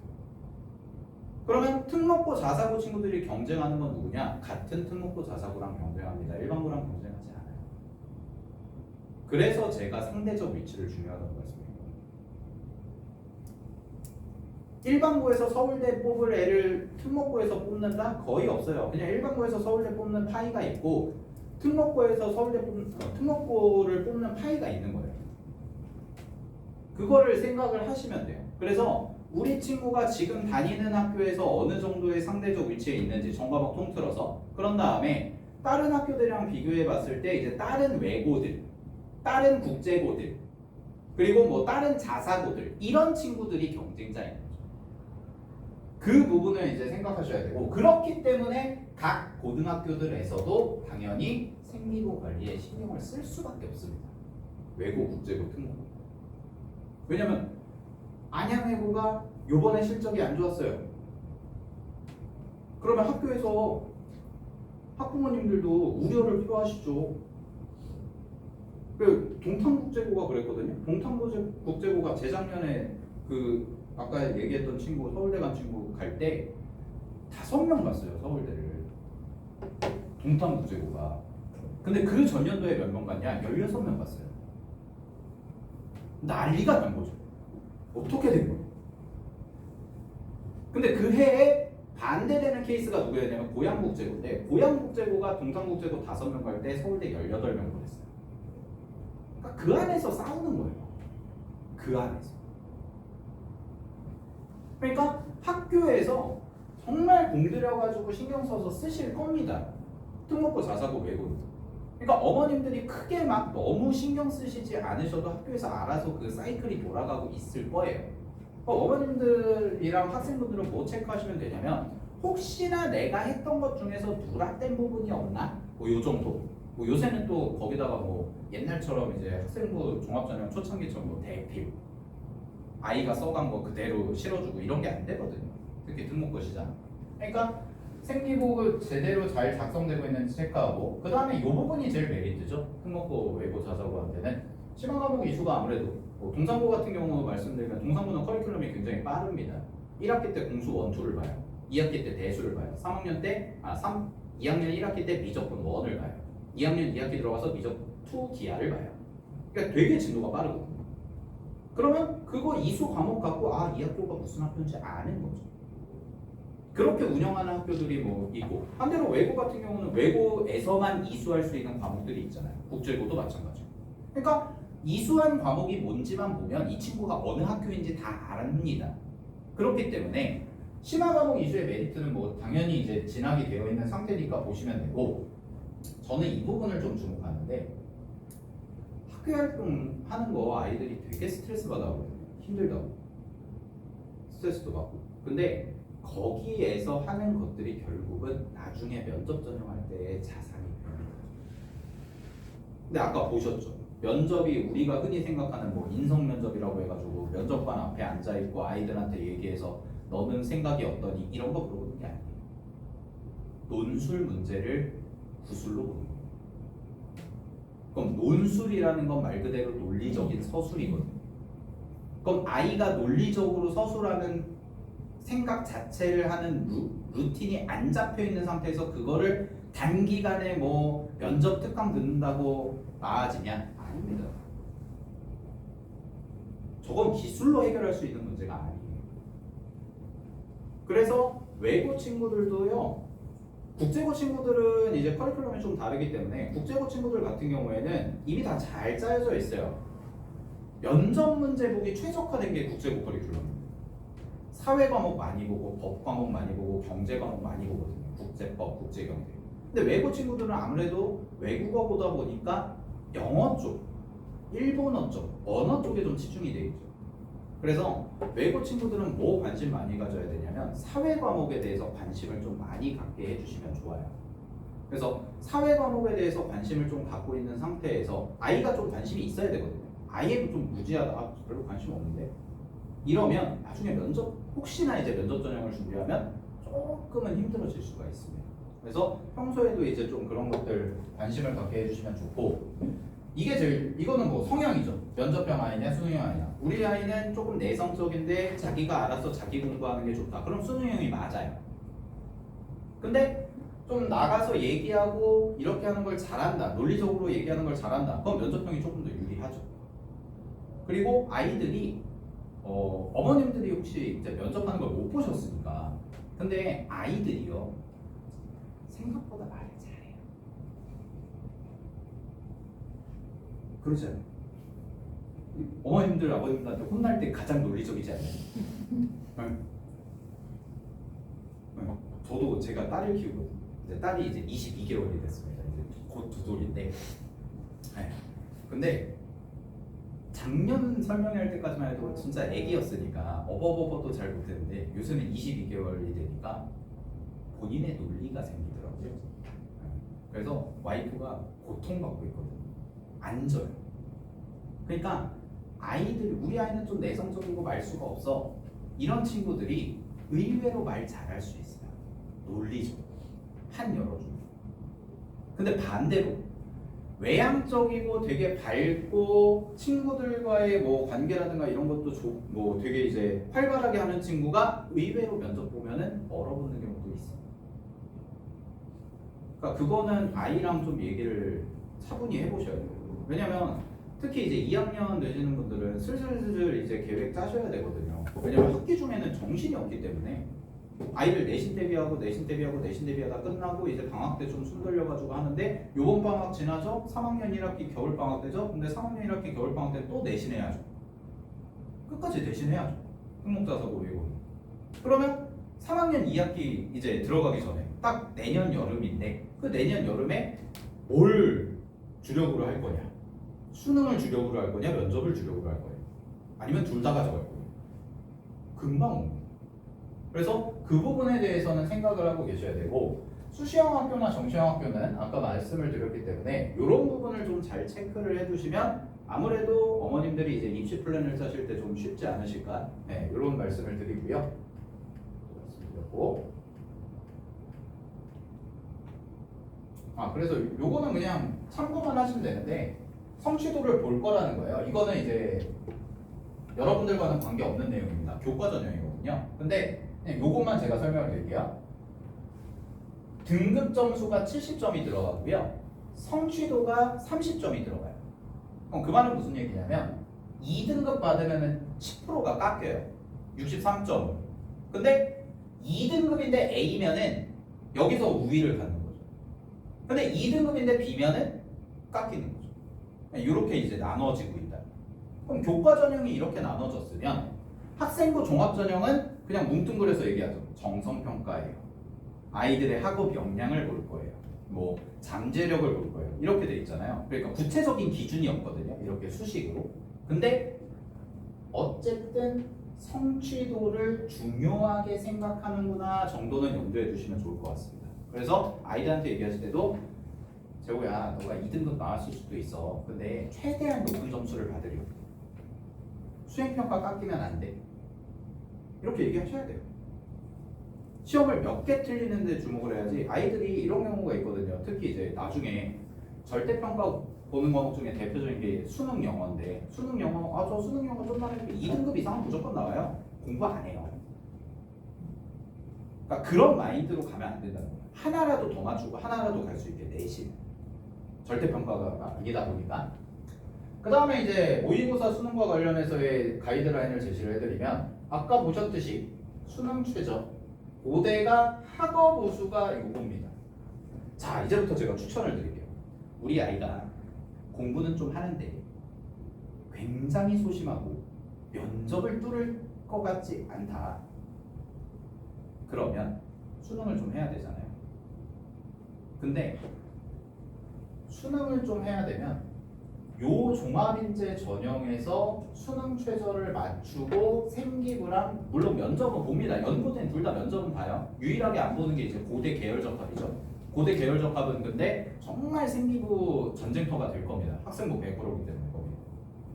그러면 특목고 자사고 친구들이 경쟁하는 건 누구냐? 같은 특목고 자사고랑 경쟁합니다. 일반고랑 경쟁하지 않아요. 그래서 제가 상대적 위치를 중요하다고 말씀드립니다. 일반고에서 서울대 뽑을 애를 특목고에서 뽑는다? 거의 없어요. 그냥 일반고에서 서울대 뽑는 파이가 있고 특목고에서 특목고를 뽑는 파이가 있는 거예요. 그거를 생각을 하시면 돼요. 그래서 우리 친구가 지금 다니는 학교에서 어느 정도의 상대적 위치에 있는지 전과목 통틀어서 그런 다음에 다른 학교들이랑 비교해 봤을 때 이제 다른 외고들, 다른 국제고들, 그리고 뭐 다른 자사고들 이런 친구들이 경쟁자인 거죠. 그 부분을 이제 생각하셔야 되고 그렇기 때문에 각 고등학교들에서도 당연히 생리고 관리에 신경을 쓸 수밖에 없습니다. 외고, 국제고, 특목고. 왜냐면 안양외고가 요번에 실적이 안 좋았어요. 그러면 학교에서 학부모님들도 우려를 표하시죠. 그 동탄국제고가 그랬거든요. 동탄국제고가 재작년에 그 아까 얘기했던 친구 서울대 간 친구 갈 때 5명 갔어요. 서울대를. 동탄국제고가. 근데 그 전년도에 몇 명 갔냐? 16명 갔어요. 난리가 난 거죠. 어떻게 된 거예요? 근데 그 해에 반대되는 케이스가 누구였냐면 고양국제고인데 고양국제고가 동탄국제고 5명 갈 때 서울대 18명 보냈어요. 그러니까 그 안에서 싸우는 거예요. 그 안에서. 그러니까 학교에서 정말 공들여가지고 신경 써서 쓰실 겁니다. 특목고 자사고 외고는. 그러니까 어머님들이 크게 막 너무 신경 쓰시지 않으셔도 학교에서 알아서 그 사이클이 돌아가고 있을 거예요. 어머님들이랑 학생분들은 뭐 체크하시면 되냐면 혹시나 내가 했던 것 중에서 누락된 부분이 없나? 뭐 요 정도. 뭐 요새는 또 거기다가 뭐 옛날처럼 이제 학생부 종합전형 초창기처럼 뭐 대필 아이가 써간 거 그대로 실어주고 이런 게 안 되거든요. 특히 특목고 시장. 그러니까 생기부 제대로 잘 작성되고 있는지 체크하고 그 다음에 이 부분이 제일 메리트죠. 특목고 외고 자사고한테는 심화 과목 이수가 아무래도 뭐 동상고 같은 경우 말씀드리면 동상고는 커리큘럼이 굉장히 빠릅니다. 1학기 때 공수 1, 2를 봐요. 2학기 때 대수를 봐요. 2학년 1학기 때 미적 1을 봐요. 2학년 2학기 들어가서 미적 2 기하를 봐요. 그러니까 되게 진도가 빠르거든요. 그러면 그거 이수 과목 갖고 이 학교가 무슨 학교인지 아는 거죠. 그렇게 운영하는 학교들이 뭐 있고 반대로 외고 같은 경우는 외고에서만 이수할 수 있는 과목들이 있잖아요. 국제고도 마찬가지고. 그러니까 이수한 과목이 뭔지만 보면 이 친구가 어느 학교인지 다 압니다. 그렇기 때문에 심화 과목 이수의 메리트는 뭐 당연히 이제 진학이 되어 있는 상태니까 보시면 되고 저는 이 부분을 좀 주목하는데 학교 활동 하는 거 아이들이 되게 스트레스 받아하거든요. 힘들다고 스트레스도 받고 근데 거기에서 하는 것들이 결국은 나중에 면접 전형할 때의 자산이 됩니다. 근데 아까 보셨죠? 면접이 우리가 흔히 생각하는 뭐 인성 면접이라고 해가지고 면접관 앞에 앉아 있고 아이들한테 얘기해서 너는 생각이 어떠니 이런 거 물어보는 게 아니에요. 논술 문제를 구술로 보는 거예요. 그럼 논술이라는 건 말 그대로 논리적인 서술이거든요. 그럼 아이가 논리적으로 서술하는 생각 자체를 하는 루틴이 안 잡혀 있는 상태에서 그거를 단기간에 뭐 면접 특강 듣는다고 나아지냐? 아닙니다. 저건 기술로 해결할 수 있는 문제가 아니에요. 그래서 외고 친구들도요. 국제고 친구들은 이제 커리큘럼이 좀 다르기 때문에 국제고 친구들 같은 경우에는 이미 다 잘 짜여져 있어요. 면접 문제 보기 최적화된 게 국제고 커리큘럼입니다. 사회 과목 많이 보고 법 과목 많이 보고 경제 과목 많이 보거든요. 국제법, 국제경제. 근데 외고 친구들은 아무래도 외국어 보다 보니까 영어 쪽, 일본어 쪽, 언어 쪽에 좀 치중이 돼 있죠. 그래서 외고 친구들은 뭐 관심 많이 가져야 되냐면 사회 과목에 대해서 관심을 좀 많이 갖게 해주시면 좋아요. 그래서 사회 과목에 대해서 관심을 좀 갖고 있는 상태에서 아이가 좀 관심이 있어야 되거든요. 아이도 좀 무지하다, 별로 관심 없는데 이러면 나중에 면접 혹시나 이제 면접 전형을 준비하면 조금은 힘들어질 수가 있습니다. 그래서 평소에도 이제 좀 그런 것들 관심을 갖게 해주시면 좋고 이게 제일 이거는 뭐 성향이죠. 면접형 아이냐 수능형 아이냐. 우리 아이는 조금 내성적인데 자기가 알아서 자기 공부하는 게 좋다. 그럼 수능형이 맞아요. 근데 좀 나가서 얘기하고 이렇게 하는 걸 잘한다. 논리적으로 얘기하는 걸 잘한다. 그럼 면접형이 조금 더 유리하죠. 그리고 아이들이 어머님들이 혹시 이제 면접하는 걸 못 보셨으니까 근데 아이들이요 생각보다 말을 잘해요. 그렇지 않아요? 어머님들 아버님들한테 혼날 때 가장 논리적이지 않나요? 네. 네. 저도 제가 딸을 키우거든요. 이제 딸이 이제 22개월이 됐습니다. 이제 곧 2돌인데 네. 근데 작년 설명할 때까지만 해도 진짜 애기였으니까 어버버버도 잘 못했는데 요새는 22개월이 되니까 본인의 논리가 생기더라고요. 그래서 와이프가 고통받고 있거든요. 안 져요. 그러니까 아이들 우리 아이는 좀 내성적이고 말수가 없어. 이런 친구들이 의외로 말 잘할 수 있어요. 논리적으로 한 열어주고. 근데 반대로 외향적이고 되게 밝고 친구들과의 뭐 관계라든가 이런 것도 뭐 되게 이제 활발하게 하는 친구가 의외로 면접 보면은 얼어붙는 경우도 있어. 그러니까 그거는 아이랑 좀 얘기를 차분히 해보셔야 돼요. 왜냐면 특히 이제 2학년 되시는 분들은 슬슬 이제 계획 짜셔야 되거든요. 왜냐면 학기 중에는 정신이 없기 때문에 아이들 내신 대비하고 내신 대비하다 끝나고 이제 방학 때 좀 숨 돌려가지고 하는데 요번 방학 지나죠? 3학년 1학기 겨울 방학 때죠? 근데 3학년 1학기 겨울 방학 때 또 내신해야죠. 끝까지 내신해야죠. 특목자사고 외고. 그러면 3학년 2학기 이제 들어가기 전에 딱 내년 여름인데 그 내년 여름에 뭘 주력으로 할 거냐? 수능을 주력으로 할 거냐? 면접을 주력으로 할 거냐? 아니면 둘 다 가져갈 거냐? 금방 옵니다. 그래서 그 부분에 대해서는 생각을 하고 계셔야 되고 수시형 학교나 정시형 학교는 아까 말씀을 드렸기 때문에 이런 부분을 좀 잘 체크를 해두시면 아무래도 어머님들이 이제 입시 플랜을 짜실 때 좀 쉽지 않으실까? 네, 이런 말씀을 드리고요. 말씀드렸고 그래서 요거는 그냥 참고만 하시면 되는데 성취도를 볼 거라는 거예요. 이거는 이제 여러분들과는 관계없는 내용입니다. 교과 전형이거든요. 근데 그냥 요것만 제가 설명을 드릴게요. 등급 점수가 70점이 들어가고요. 성취도가 30점이 들어가요. 그럼 그 말은 무슨 얘기냐면 2등급 받으면 10%가 깎여요. 63점. 근데 2등급인데 A면은 여기서 우위를 갖는 거죠. 근데 2등급인데 B면은 깎이는 거죠. 이렇게 이제 나눠지고 있다. 그럼 교과 전형이 이렇게 나눠졌으면 학생부 종합 전형은 그냥 뭉뚱그려서 얘기하죠. 정성평가예요. 아이들의 학업 역량을 볼 거예요. 뭐 잠재력을 볼 거예요. 이렇게 돼 있잖아요. 그러니까 구체적인 기준이 없거든요. 이렇게 수식으로. 근데 어쨌든 성취도를 중요하게 생각하는구나 정도는 염두에 두시면 좋을 것 같습니다. 그래서 아이들한테 얘기하실 때도 재호야, 너가 2등급 나왔을 수도 있어. 근데 최대한 높은 점수를 받으려고. 수행평가 깎이면 안 돼. 이렇게 얘기하셔야 돼요. 시험을 몇 개 틀리는데 주목을 해야지. 아이들이 이런 경우가 있거든요. 특히 이제 나중에 절대평가 보는 과목 중에 대표적인 게 수능 영어인데 수능 영어, 저 수능 영어 좀만 해도 2등급 이상은 무조건 나와요. 공부 안 해요. 그러니까 그런 마인드로 가면 안 된다는 거예요. 하나라도 더 맞추고 하나라도 갈 수 있게 내신. 절대평가가 아니다 보니까. 그 다음에 이제 모의고사 수능과 관련해서의 가이드라인을 제시를 해드리면 아까 보셨듯이 수능 최저 고대가 학업 우수가 요겁니다. 자, 이제부터 제가 추천을 드릴게요. 우리 아이가 공부는 좀 하는데 굉장히 소심하고 면접을 뚫을 것 같지 않다. 그러면 수능을 좀 해야 되잖아요. 근데 수능을 좀 해야 되면 요 종합인재 전형에서 수능 최저를 맞추고 생기부랑 물론 면접은 봅니다. 연고대는 둘 다 면접은 봐요. 유일하게 안 보는 게 이제 고대 계열적합이죠. 고대 계열적합은 근데 정말 생기부 전쟁터가 될 겁니다. 학생부 100%이기 때문에 거기.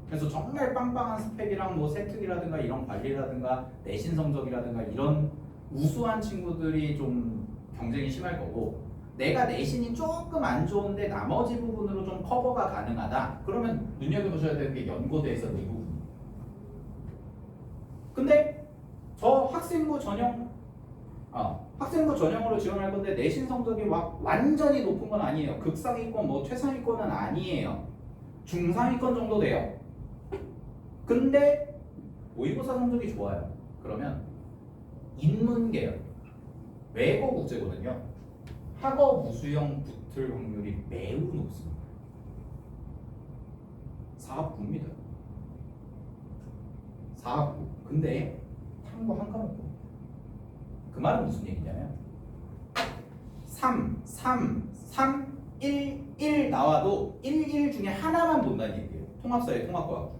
그래서 정말 빵빵한 스펙이랑 뭐 세특이라든가 이런 관리라든가 내신 성적이라든가 이런 우수한 친구들이 좀 경쟁이 심할 거고 내가 내신이 조금 안 좋은데 나머지 부분으로 좀 커버가 가능하다. 그러면 눈여겨보셔야 되는 게 연고대에서 이 부분입니다. 근데 저 학생부 전형으로 지원할 건데 내신 성적이 막 완전히 높은 건 아니에요. 극상위권, 뭐 최상위권은 아니에요. 중상위권 정도 돼요. 근데 모의고사 성적이 좋아요. 그러면 인문계열, 외고 국제거든요. 학업 우수형 붙을 확률이 매우 높습니다. 4학부입니다. 4학부. 근데 탐구 한 과목 봅니다. 그 말은 무슨 얘기냐면 3, 1 나와도 1 중에 하나만 본다는 얘기예요. 통합사회, 통합과학.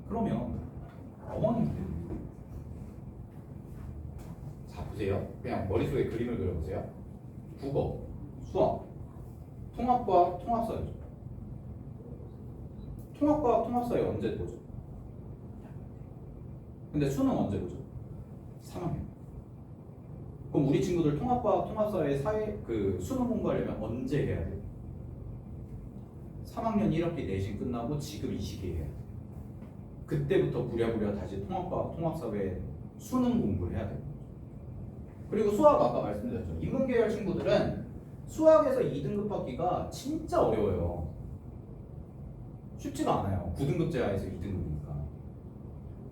그러면 어머님들 자 보세요. 그냥 머릿속에 그림을 그려보세요. 국어, 수학, 통합과학, 통합사회죠. 통합과학, 통합사회 언제 보죠? 근데 수능 언제 보죠? 3학년. 그럼 우리 친구들 통합과학, 통합사회, 수능 공부하려면 언제 해야 돼요? 3학년 1학기 내신 끝나고 지금 이 시기에 해야 돼요. 그때부터 부랴부랴 다시 통합과학, 통합사회 수능 공부를 해야 돼요. 그리고 수학 아까 말씀드렸죠. 인문계열 친구들은 수학에서 2등급 받기가 진짜 어려워요. 쉽지가 않아요. 9등급 제하에서 2등급이니까.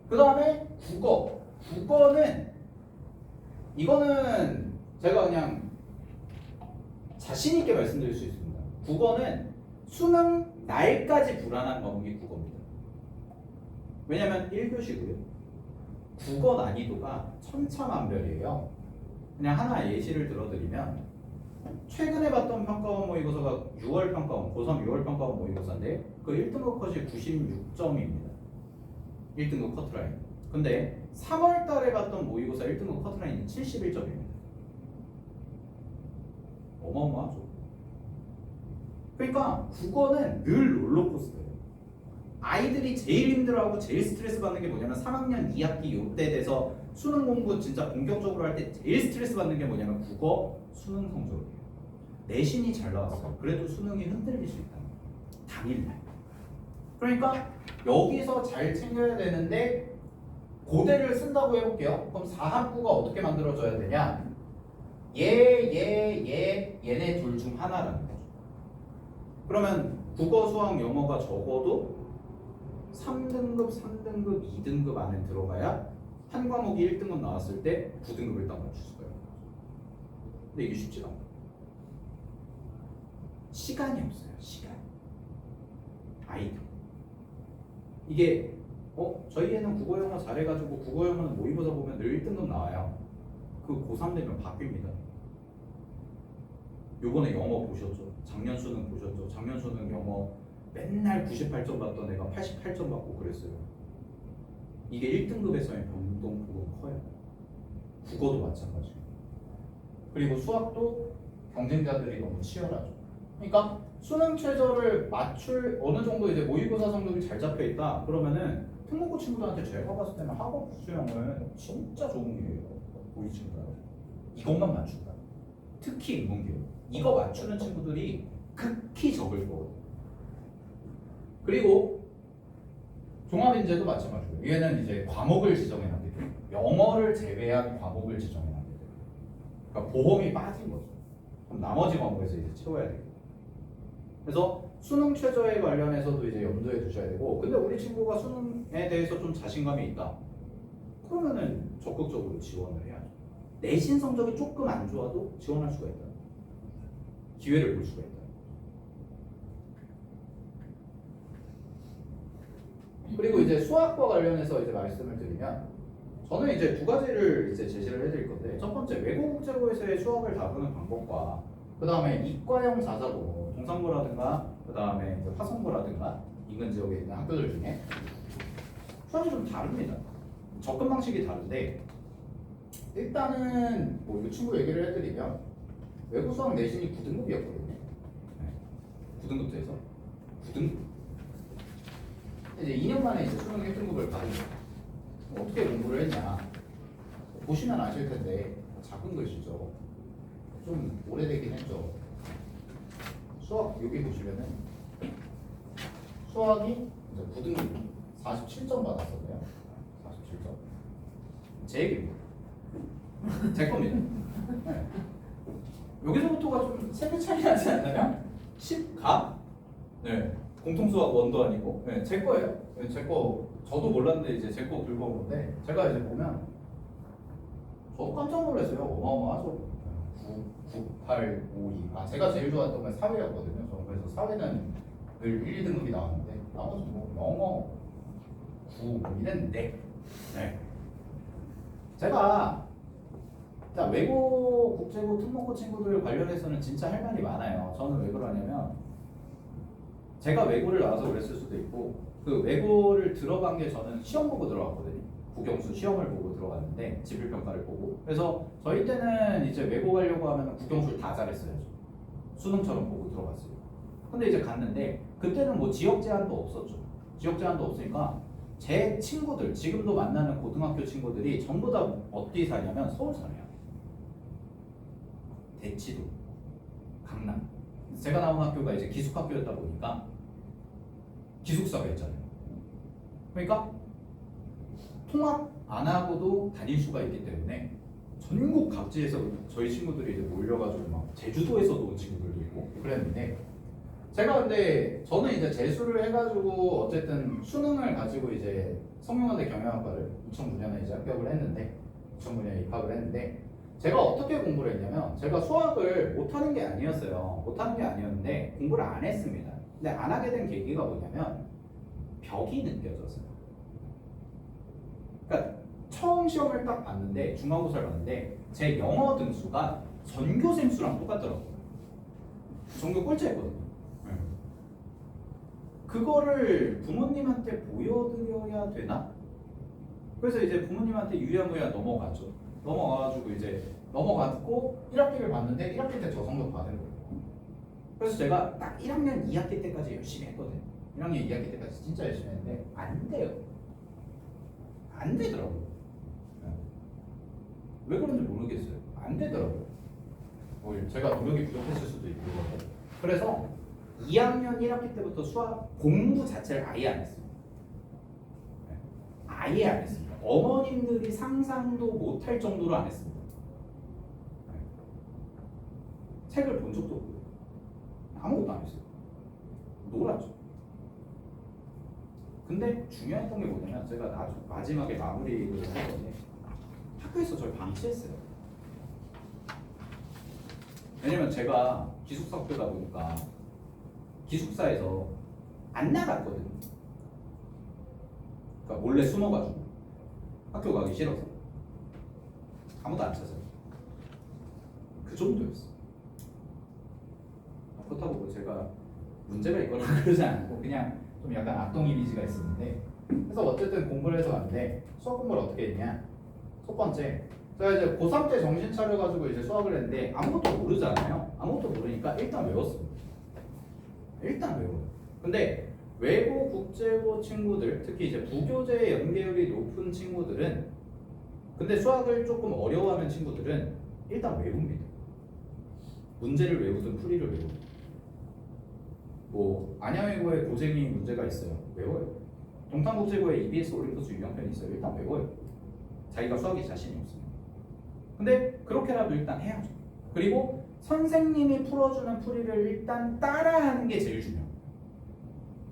그 다음에 국어. 국어는 이거는 제가 그냥 자신 있게 말씀드릴 수 있습니다. 국어는 수능 날까지 불안한 과목이 국어입니다. 왜냐면 1교시고요. 국어 난이도가 천차만별이에요. 그냥 하나 예시를 들어드리면 최근에 봤던 평가원 모의고사가 6월 평가원, 고3 6월 평가원 모의고사인데 그 1등급 컷이 96점입니다. 1등급 커트라인. 근데 3월 달에 봤던 모의고사 1등급 커트라인이 71점입니다. 어마어마하죠. 그러니까 국어는 늘 롤러코스터예요. 아이들이 제일 힘들어하고 제일 스트레스 받는 게 뭐냐면 3학년 2학기 요때 돼서 수능 공부 진짜 본격적으로 할 때 제일 스트레스 받는 게 뭐냐면 국어 수능 성적이에요. 내신이 잘 나왔어. 그래도 수능이 흔들릴 수 있다. 당일날. 그러니까 여기서 잘 챙겨야 되는데 고대를 쓴다고 해볼게요. 그럼 4학구가 어떻게 만들어져야 되냐? 얘네 둘 중 하나라는 거죠. 그러면 국어, 수학, 영어가 적어도 3등급, 3등급, 2등급 안에 들어가야 한 과목이 1등급 나왔을 때 9등급을 딱 맞출 수가 있는 거죠. 근데 이게 쉽지가 않아요. 시간이 없어요. 시간. 아이들. 이게 저희 애는 국어, 영어 잘해가지고 국어, 영어는 모의고사 보면 늘 1등급 나와요. 그 고3 되면 바뀝니다. 요번에 영어 보셨죠? 작년 수능 보셨죠? 작년 수능 영어 맨날 98점 받던 애가 88점 받고 그랬어요. 이게 1등급에서의 변동폭은 커요. 국어도 마찬가지예요. 그리고 수학도 경쟁자들이 너무 치열하죠. 그러니까 수능 최저를 맞출 어느 정도 이제 모의고사 성적이 잘 잡혀 있다. 그러면은 특목고 친구들한테 제가 봤을 때는 학업 수영은 진짜 좋은 기회예요. 우리 친구들 이것만 맞춘다. 특히 인문계 이거 맞추는 친구들이 극히 적을 거거든요. 그리고 종합인재도 마찬가지고요. 얘는 이제 과목을 지정해놨기 때문에 영어를 제외한 과목을 지정해놨기 때문에 그러니까 보험이 빠진 거죠. 그럼 나머지 과목에서 이제 채워야 되겠죠. 그래서 수능 최저에 관련해서도 이제 염두에 두셔야 되고, 근데 우리 친구가 수능에 대해서 좀 자신감이 있다. 그러면은 적극적으로 지원을 해야죠. 내신 성적이 조금 안 좋아도 지원할 수가 있다. 기회를 볼 수가 있다. 그리고 이제 수학과 관련해서 이제 말씀을 드리면, 저는 이제 두 가지를 이제 제시를 해드릴 건데, 첫 번째 외국국제고에서의 수학을 다루는 방법과 그 다음에 이과형 자사고, 동산고라든가 그 다음에 화성고라든가 인근 지역에 있는 학교들 중에 수학이 좀 다릅니다. 접근 방식이 다른데, 일단은 뭐 이 친구 얘기를 해드리면 외국 수학 내신이 9등급이었거든요. 9등급제에서 9등급. 이제 2년 만에 이제 수능 1등급을 받은 거예요. 어떻게 공부를 했냐? 보시면 아실 텐데 작은 글씨죠. 좀 오래되긴 했죠. 수학 여기 보시면은 수학이 이제 9등급 47점 받았었네요. 47점. 제 얘기입니다. 제 겁니다. 네. 여기서부터가 좀 세배 차이 나지 않나요? 10가? 네. 공통수학 원도 아니고. 네, 제 거예요. 네, 제 거. 저도 몰랐는데 이제 제 거 긁어온 건데 제가 이제 보면 저도 깜짝 놀랐어요. 어마어마하죠. 9, 8, 5, 2. 아, 제가 제일 좋아했던 건 사회였거든요. 저는 그래서 사회는 늘 1, 2등급이 나왔는데 나머지 뭐 영어 9 뭐 이랬는데 네. 제가 외고 국제고 특목고 친구들 관련해서는 진짜 할 말이 많아요. 저는 왜 그러냐면 제가 외고를 나와서 그랬을 수도 있고 그 외고를 들어간 게 저는 시험 보고 들어갔거든요. 국영수 시험을 보고 들어갔는데 지필평가를 보고 그래서 저희 때는 이제 외고 가려고 하면 국영수를 다 잘했어요. 수능처럼 보고 들어갔어요. 근데 이제 갔는데 그때는 뭐 지역 제한도 없었죠. 지역 제한도 없으니까 제 친구들 지금도 만나는 고등학교 친구들이 전부 다 어디 사냐면 서울 살아요. 대치도, 강남. 제가 나온 학교가 이제 기숙학교였다 보니까 기숙사가 있잖아요. 그러니까 통학 안 하고도 다닐 수가 있기 때문에 전국 각지에서 저희 친구들이 이제 몰려가지고 막 제주도에서도 온 친구들도 있고 그랬는데 제가 근데 저는 이제 재수를 해가지고 어쨌든 수능을 가지고 이제 성균관대 경영학과를 2009년에 이제 합격을 했는데 2009년에 입학을 했는데 제가 어떻게 공부를 했냐면 제가 수학을 못하는 게 아니었어요. 못하는 게 아니었는데 공부를 안 했습니다. 근데 안 하게 된 계기가 뭐냐면 벽이 느껴졌어요. 그러니까 처음 시험을 딱 봤는데 중간고사를 봤는데 제 영어 등수가 전교생 수랑 똑같더라고요. 전교 꼴찌했거든요. 그거를 부모님한테 보여드려야 되나? 그래서 이제 부모님한테 유야무야 넘어가죠. 넘어가가지고 이제 넘어갔고 1학기를 봤는데 1학기 때 저 성적 받은 거예요. 그래서 제가 딱 1학년 2학기 때까지 열심히 했거든요. 1학년 2학기 때까지 진짜 열심히 했는데 안 돼요. 안 되더라고요. 왜 그런지 모르겠어요. 안 되더라고요. 제가 노력이 부족했을 수도 있고 그래서 2학년 1학기 때부터 수학 공부 자체를 아예 안 했어요. 아예 안 했습니다. 어머님들이 상상도 못할 정도로 안 했습니다. 책을 본 적도 없고요. 아무것도 안 했어요. 놀았죠. 근데 중요했던 게 뭐냐면 제가 마지막에 마무리를 했더니 학교에서 저를 방치했어요. 왜냐면 제가 기숙사 학교다 보니까 기숙사에서 안 나갔거든요. 그러니까 몰래 숨어가지고 학교 가기 싫어서 아무도 안 찾아요. 그 정도였어. 그렇다고 뭐 제가 문제가 있거나 그러지 않고 그냥 좀 약간 악동 이미지가 있었는데 그래서 어쨌든 공부를 해서 갔는데 수학 공부를 어떻게 했냐? 첫 번째 제가 이제 고3 때 정신 차려가지고 이제 수학을 했는데 아무것도 모르잖아요. 아무것도 모르니까 일단 외웠습니다. 일단 외워요. 근데 외고 국제고 친구들 특히 이제 부교재 연계율이 높은 친구들은 근데 수학을 조금 어려워하는 친구들은 일단 외웁니다. 문제를 외우든 풀이를 외우든 뭐 안양외고에 고쟁이 문제가 있어요. 외워요. 동탄국제고에 EBS 올림푸스 유형편이 있어요. 일단 외워요. 자기가 수학에 자신이 없습니다. 근데 그렇게라도 일단 해야죠. 그리고 선생님이 풀어주는 풀이를 일단 따라하는 게 제일 중요해요.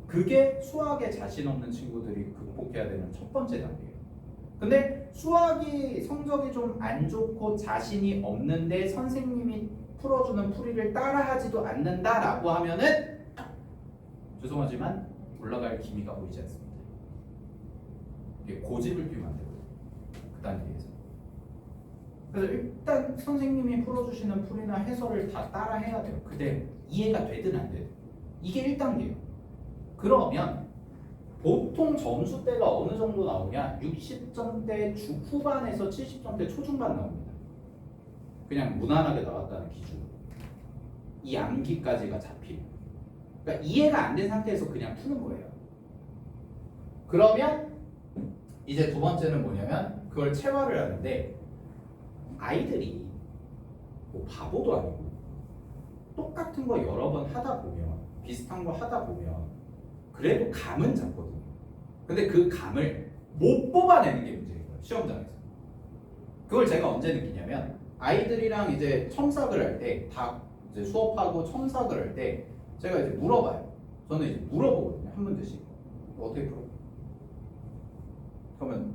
그게 수학에 자신 없는 친구들이 극복해야 되는 첫 번째 단계예요. 근데 수학이 성적이 좀 안 좋고 자신이 없는데 선생님이 풀어주는 풀이를 따라하지도 않는다라고 하면은 죄송하지만 올라갈 기미가 보이지 않습니다. 이게 고집을 피우면 안 되거든요. 그 단계에서. 그래서 일단 선생님이 풀어주시는 풀이나 해설을 다 따라해야 돼요. 그대로 이해가 되든 안 되든 이게 1단계예요. 그러면 보통 점수대가 어느 정도 나오냐? 60점대 후반에서 70점대 초중반 나옵니다. 그냥 무난하게 나왔다는 기준. 이 암기까지가 잡히고. 그러니까 이해가 안 된 상태에서 그냥 푸는 거예요. 그러면 이제 두 번째는 뭐냐면 그걸 체화를 하는데 아이들이 뭐 바보도 아니고 똑같은 거 여러 번 하다 보면 비슷한 거 하다 보면 그래도 감은 잡거든요. 근데 그 감을 못 뽑아내는 게 문제인 거예요. 시험장에서. 그걸 제가 언제 느끼냐면 아이들이랑 이제 첨삭을 할 때 다 이제 수업하고 첨삭을 할 때 제가 이제 물어봐요. 저는 이제 물어보거든요. 한 문제씩. 어떻게 풀어? 그러면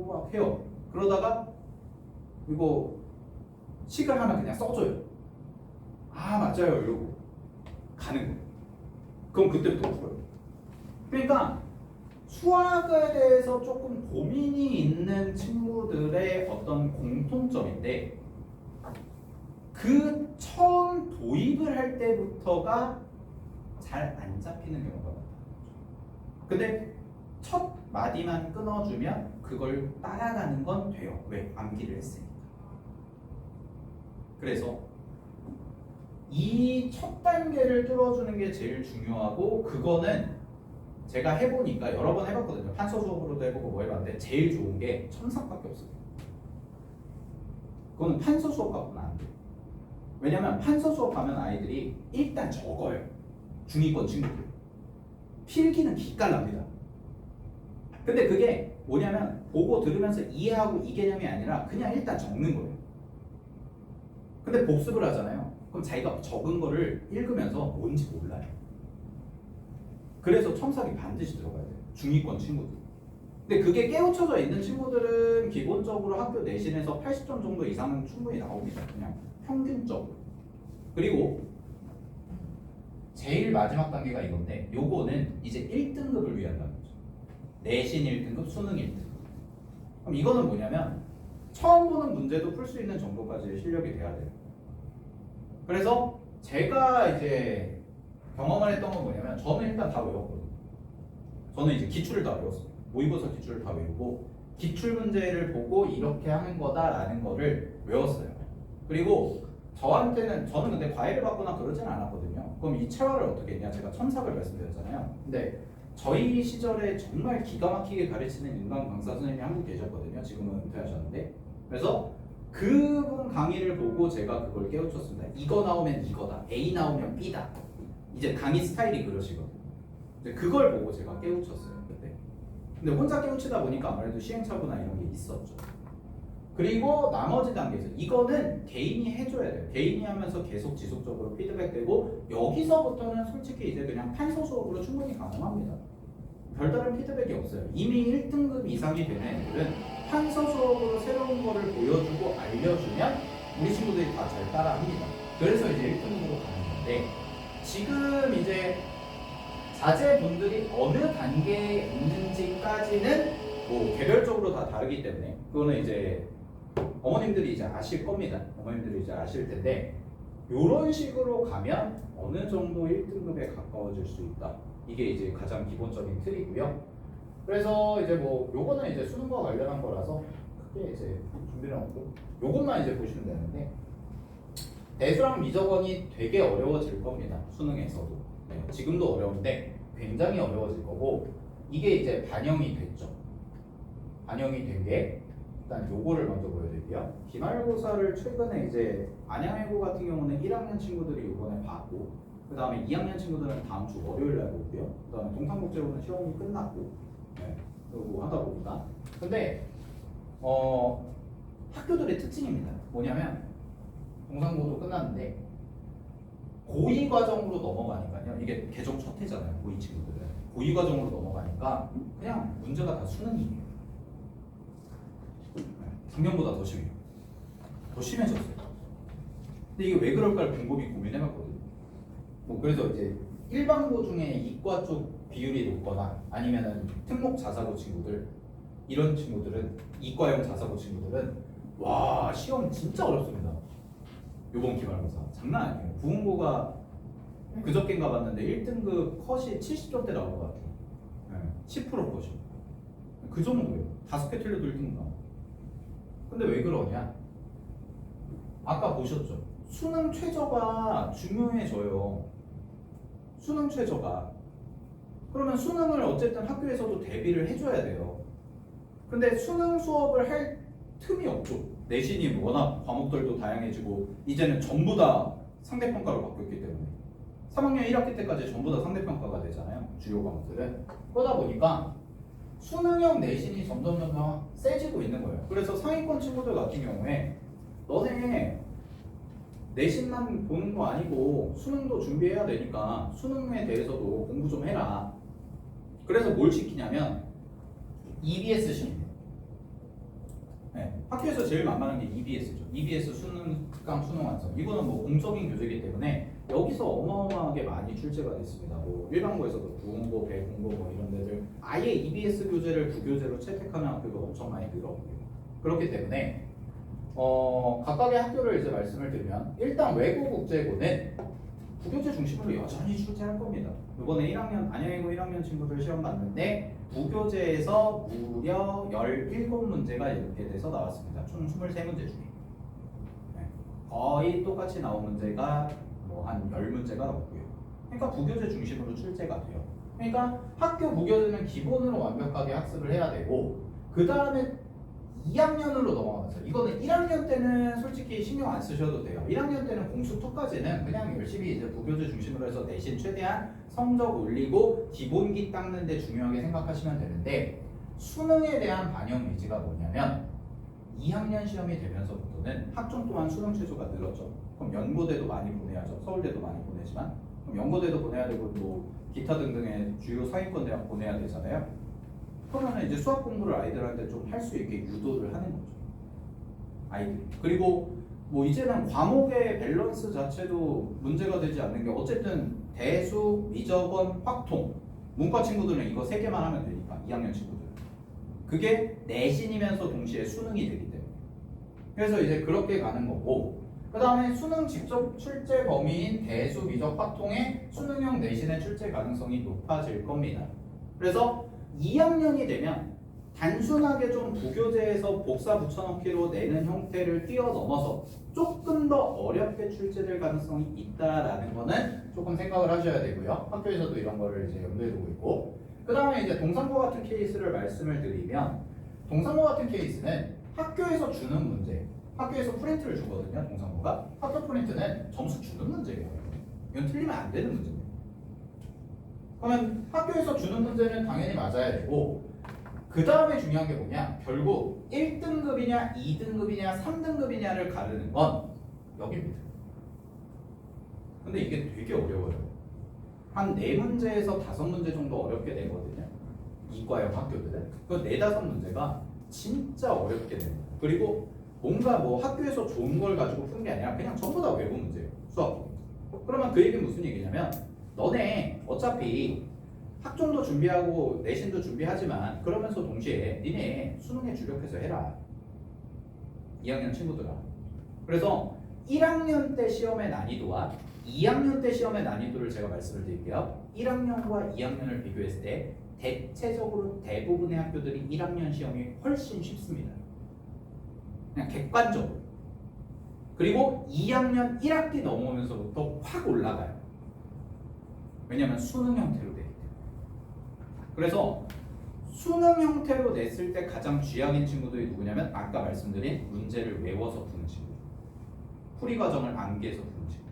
막 해요. 그러다가 이거 식을 하나 그냥 써줘요. 아 맞아요 이러고 가는 거예요. 그럼 그때부터 풀어요. 그러니까 수학에 대해서 조금 고민이 있는 친구들의 어떤 공통점인데 그 처음 도입을 할 때부터가 잘 안 잡히는 경우가 많아요. 근데 첫 마디만 끊어주면 그걸 따라가는 건 돼요. 왜? 암기를 했으니까. 그래서 이 첫 단계를 뚫어주는 게 제일 중요하고 그거는 제가 해보니까 여러 번 해봤거든요. 판서 수업으로도 해보고 뭐 해봤는데 제일 좋은 게 첨삭밖에 없어요. 그거는 판서 수업 갖고는 안 돼요. 왜냐면 판서 수업하면 아이들이 일단 적어요. 중위권 친구들. 필기는 기깔납니다. 근데 그게 뭐냐면 보고 들으면서 이해하고 이 개념이 아니라 그냥 일단 적는 거예요. 근데 복습을 하잖아요. 그럼 자기가 적은 거를 읽으면서 뭔지 몰라요. 그래서 첨삭이 반드시 들어가야 돼요. 중위권 친구들. 근데 그게 깨우쳐져 있는 친구들은 기본적으로 학교 내신에서 80점 정도 이상은 충분히 나옵니다. 그냥 평균적으로. 그리고 제일 마지막 단계가 이건데 요거는 이제 1등급을 위한다는 거죠. 내신 1등급, 수능 1등급. 그럼 이거는 뭐냐면 처음 보는 문제도 풀 수 있는 정도까지의 실력이 돼야 돼요. 그래서 제가 이제 경험을 했던 건 뭐냐면 저는 일단 다 외웠거든요. 저는 이제 기출을 다 외웠어요. 모의고사 기출을 다 외우고 기출 문제를 보고 이렇게 하는 거다라는 거를 외웠어요. 그리고 저는 근데 과외를 받거나 그러진 않았거든요. 그럼 이 체화를 어떻게 했냐? 제가 첨삭을 말씀드렸잖아요. 근데 저희 시절에 정말 기가 막히게 가르치는 윤강 강사 선생님이 한 분 계셨거든요. 지금은 은퇴하셨는데. 그래서 그분 강의를 보고 제가 그걸 깨우쳤습니다. 이거 나오면 이거다. A 나오면 B다. 이제 강의 스타일이 그러시거든요. 이제 그걸 보고 제가 깨우쳤어요. 그때. 근데 혼자 깨우치다 보니까 아무래도 시행착오나 이런 게 있었죠. 그리고 나머지 단계에서 이거는 개인이 해줘야 돼요. 개인이 하면서 계속 지속적으로 피드백되고 여기서부터는 솔직히 이제 그냥 판서 수업으로 충분히 가능합니다. 별다른 피드백이 없어요. 이미 1등급 이상이 되는 애들은 판서 수업으로 새로운 거를 보여주고 알려주면 우리 친구들이 다 잘 따라합니다. 그래서 이제 1등급으로 가는 건데 지금 이제 자제분들이 어느 단계에 있는지까지는 뭐 개별적으로 다 다르기 때문에 그거는 이제 어머님들이 이제 아실 겁니다. 어머님들이 이제 아실 텐데 이런 식으로 가면 어느 정도 1등급에 가까워질 수 있다. 이게 이제 가장 기본적인 틀이고요. 그래서 이제 뭐 요거는 이제 수능과 관련한 거라서 크게 이제 준비를 하고 요것만 이제 보시면 되는데 대수랑 미적원이 되게 어려워질 겁니다. 수능에서도. 네, 지금도 어려운데 굉장히 어려워질 거고 이게 이제 반영이 됐죠. 반영이 된 게 일단 요거를 먼저 보여드릴게요. 기말고사를 최근에 이제 안양외고 같은 경우는 1학년 친구들이 이번에 봤고 그 다음에 2학년 친구들은 다음 주 월요일 날 보고요. 그 다음에 동탄국제고는 시험이 끝났고 네, 그리고 하다 보니까 근데 학교들의 특징입니다. 뭐냐면 동산고도 끝났는데 고2 과정으로 넘어가니까요. 이게 개정 첫 해잖아요. 고2 친구들은 고2 과정으로 넘어가니까 그냥 문제가 다 수능이에요. 작년보다 더 심해요. 더 심해졌어요. 근데 이게 왜 그럴까를 곰곰이 고민해봤거든요. 뭐 그래서 이제 일반고 중에 이과 쪽 비율이 높거나 아니면은 특목 자사고 친구들 이런 친구들은 이과형 자사고 친구들은 와 시험 진짜 어렵습니다. 요번 기말고사 장난 아니에요. 부흥고가 그저께인가 봤는데 1등급 컷이 70점대 나온 것 같아요. 네, 10% 컷이 그 정도예요. 5개 틀려도 1등급 나와. 근데 왜 그러냐? 아까 보셨죠? 수능 최저가 중요해져요. 수능 최저가. 그러면 수능을 어쨌든 학교에서도 대비를 해줘야 돼요. 근데 수능 수업을 할 틈이 없죠. 내신이 워낙 과목들도 다양해지고 이제는 전부 다 상대평가로 바뀌었기 때문에 3학년 1학기 때까지 전부 다 상대평가가 되잖아요. 주요 과목들은. 그러다 보니까 수능형 내신이 점점 세지고 있는 거예요. 그래서 상위권 친구들 같은 경우에 너네 내신만 보는 거 아니고 수능도 준비해야 되니까 수능에 대해서도 공부 좀 해라. 그래서 뭘 시키냐면 EBS 시킵니다. 네, 학교에서 제일 만만한 게 EBS죠. EBS 수능강 수능 완성. 이거는 뭐 공적인 교재이기 때문에 여기서 어마어마하게 많이 출제가 됐습니다. 뭐 일반고에서도 부흥고, 배공고 뭐 이런 데들 아예 EBS 교재를 부교재로 채택하는 학교가 엄청 많이 늘어요. 그렇기 때문에 각각의 학교를 이제 말씀을 드리면 일단 외고국제고는 부교재 중심으로 여전히 출제할 겁니다. 이번에 1학년 안양외고 1학년 친구들 시험 봤는데 부교재에서 무려 17문제가 이렇게 돼서 나왔습니다. 총 23문제 중에 거의 똑같이 나온 문제가 뭐 한 10문제가 나왔고요. 그러니까 부교재 중심으로 출제가 돼요. 그러니까 학교 부교재는 기본으로 완벽하게 학습을 해야 되고 그 다음에 2학년으로 넘어가면서 이거는 1학년 때는 솔직히 신경 안 쓰셔도 돼요. 1학년 때는 공수터까지는 그냥 열심히 이제 부교재 중심으로 해서 내신 최대한 성적 올리고 기본기 닦는 데 중요하게 생각하시면 되는데 수능에 대한 반영 의지가 뭐냐면 2학년 시험이 되면서부터는 학종 또한 수능 최소가 늘었죠. 그럼 연고대도 많이 보내야죠. 서울대도 많이 보내지만 그럼 연고대도 보내야 되고 또 기타 등등의 주요 상위권 대학 보내야 되잖아요. 그러면 이제 수학 공부를 아이들한테 좀 할 수 있게 유도를 하는 거죠. 아이들. 그리고 뭐 이제는 과목의 밸런스 자체도 문제가 되지 않는 게 어쨌든 대수, 미적원, 확통 문과 친구들은 이거 3개만 하면 되니까 2학년 친구들 그게 내신이면서 동시에 수능이 되기 때문에 그래서 이제 그렇게 가는 거고 그 다음에 수능 직접 출제 범위인 대수, 미적, 확통의 수능형 내신의 출제 가능성이 높아질 겁니다. 그래서 2학년이 되면 단순하게 좀 부교재에서 복사 붙여넣기로 내는 형태를 뛰어넘어서 조금 더 어렵게 출제될 가능성이 있다라는 거는 조금 생각을 하셔야 되고요. 학교에서도 이런 거를 이제 염두에 두고 있고 그 다음에 이제 동상고 같은 케이스를 말씀을 드리면 동상고 같은 케이스는 학교에서 주는 문제 학교에서 프린트를 주거든요. 동상고가 학교 프린트는 점수 주는 문제예요. 이건 틀리면 안 되는 문제입니다. 그러면 학교에서 주는 문제는 당연히 맞아야 되고 그 다음에 중요한 게 뭐냐 결국 1등급이냐 2등급이냐 3등급이냐를 가르는 건 여기입니다. 근데 이게 되게 어려워요. 한 4문제에서 5문제 정도 어렵게 되거든요. 이과형 학교들은 그 4-5문제가 진짜 어렵게 됩니다. 그리고 뭔가 뭐 학교에서 좋은 걸 가지고 푼 게 아니라 그냥 전부 다 외부 문제예요. 수학. 그러면 그 얘기는 무슨 얘기냐면 너네 어차피 학종도 준비하고 내신도 준비하지만 그러면서 동시에 니네 수능에 주력해서 해라. 2학년 친구들아. 그래서 1학년 때 시험의 난이도와 2학년 때 시험의 난이도를 제가 말씀을 드릴게요. 1학년과 2학년을 비교했을 때 대체적으로 대부분의 학교들이 1학년 시험이 훨씬 쉽습니다. 그냥 객관적으로. 그리고 2학년 1학기 넘어오면서부터 확 올라가요. 왜냐하면 수능 형태로 되기 때문에. 그래서 수능 형태로 냈을 때 가장 쥐약인 친구들이 누구냐면 아까 말씀드린 문제를 외워서 푸는 친구, 풀이 과정을 암기해서 푸는 친구.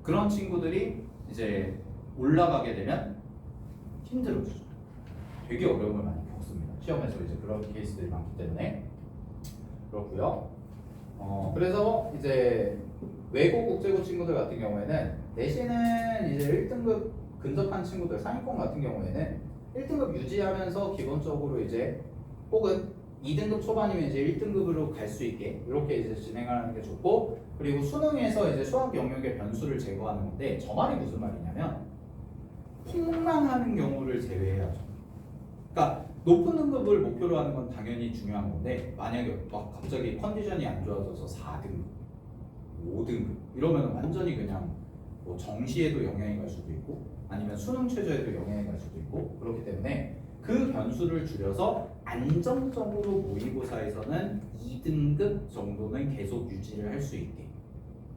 그런 친구들이 이제 올라가게 되면 힘들어지죠. 되게 어려움을 많이 겪습니다. 시험에서 이제 그런 케이스들이 많기 때문에 그렇고요. 그래서 이제 외고 국제고 친구들 같은 경우에는 내신은 이제 1등급 근접한 친구들 상위권 같은 경우에는 1등급 유지하면서 기본적으로 이제 혹은 2등급 초반이면 이제 1등급으로 갈 수 있게 이렇게 이제 진행하는 게 좋고 그리고 수능에서 이제 수학 영역의 변수를 제거하는 건데 저 말이 무슨 말이냐면 폭망하는 경우를 제외해야죠. 그러니까 높은 등급을 목표로 하는 건 당연히 중요한 건데 만약에 막 갑자기 컨디션이 안 좋아져서 4등급, 5등급 이러면 완전히 그냥 뭐 정시에도 영향이 갈 수도 있고 아니면 수능 최저에도 영향이 갈 수도 있고 그렇기 때문에 그 변수를 줄여서 안정적으로 모의고사에서는 2등급 정도는 계속 유지를 할 수 있게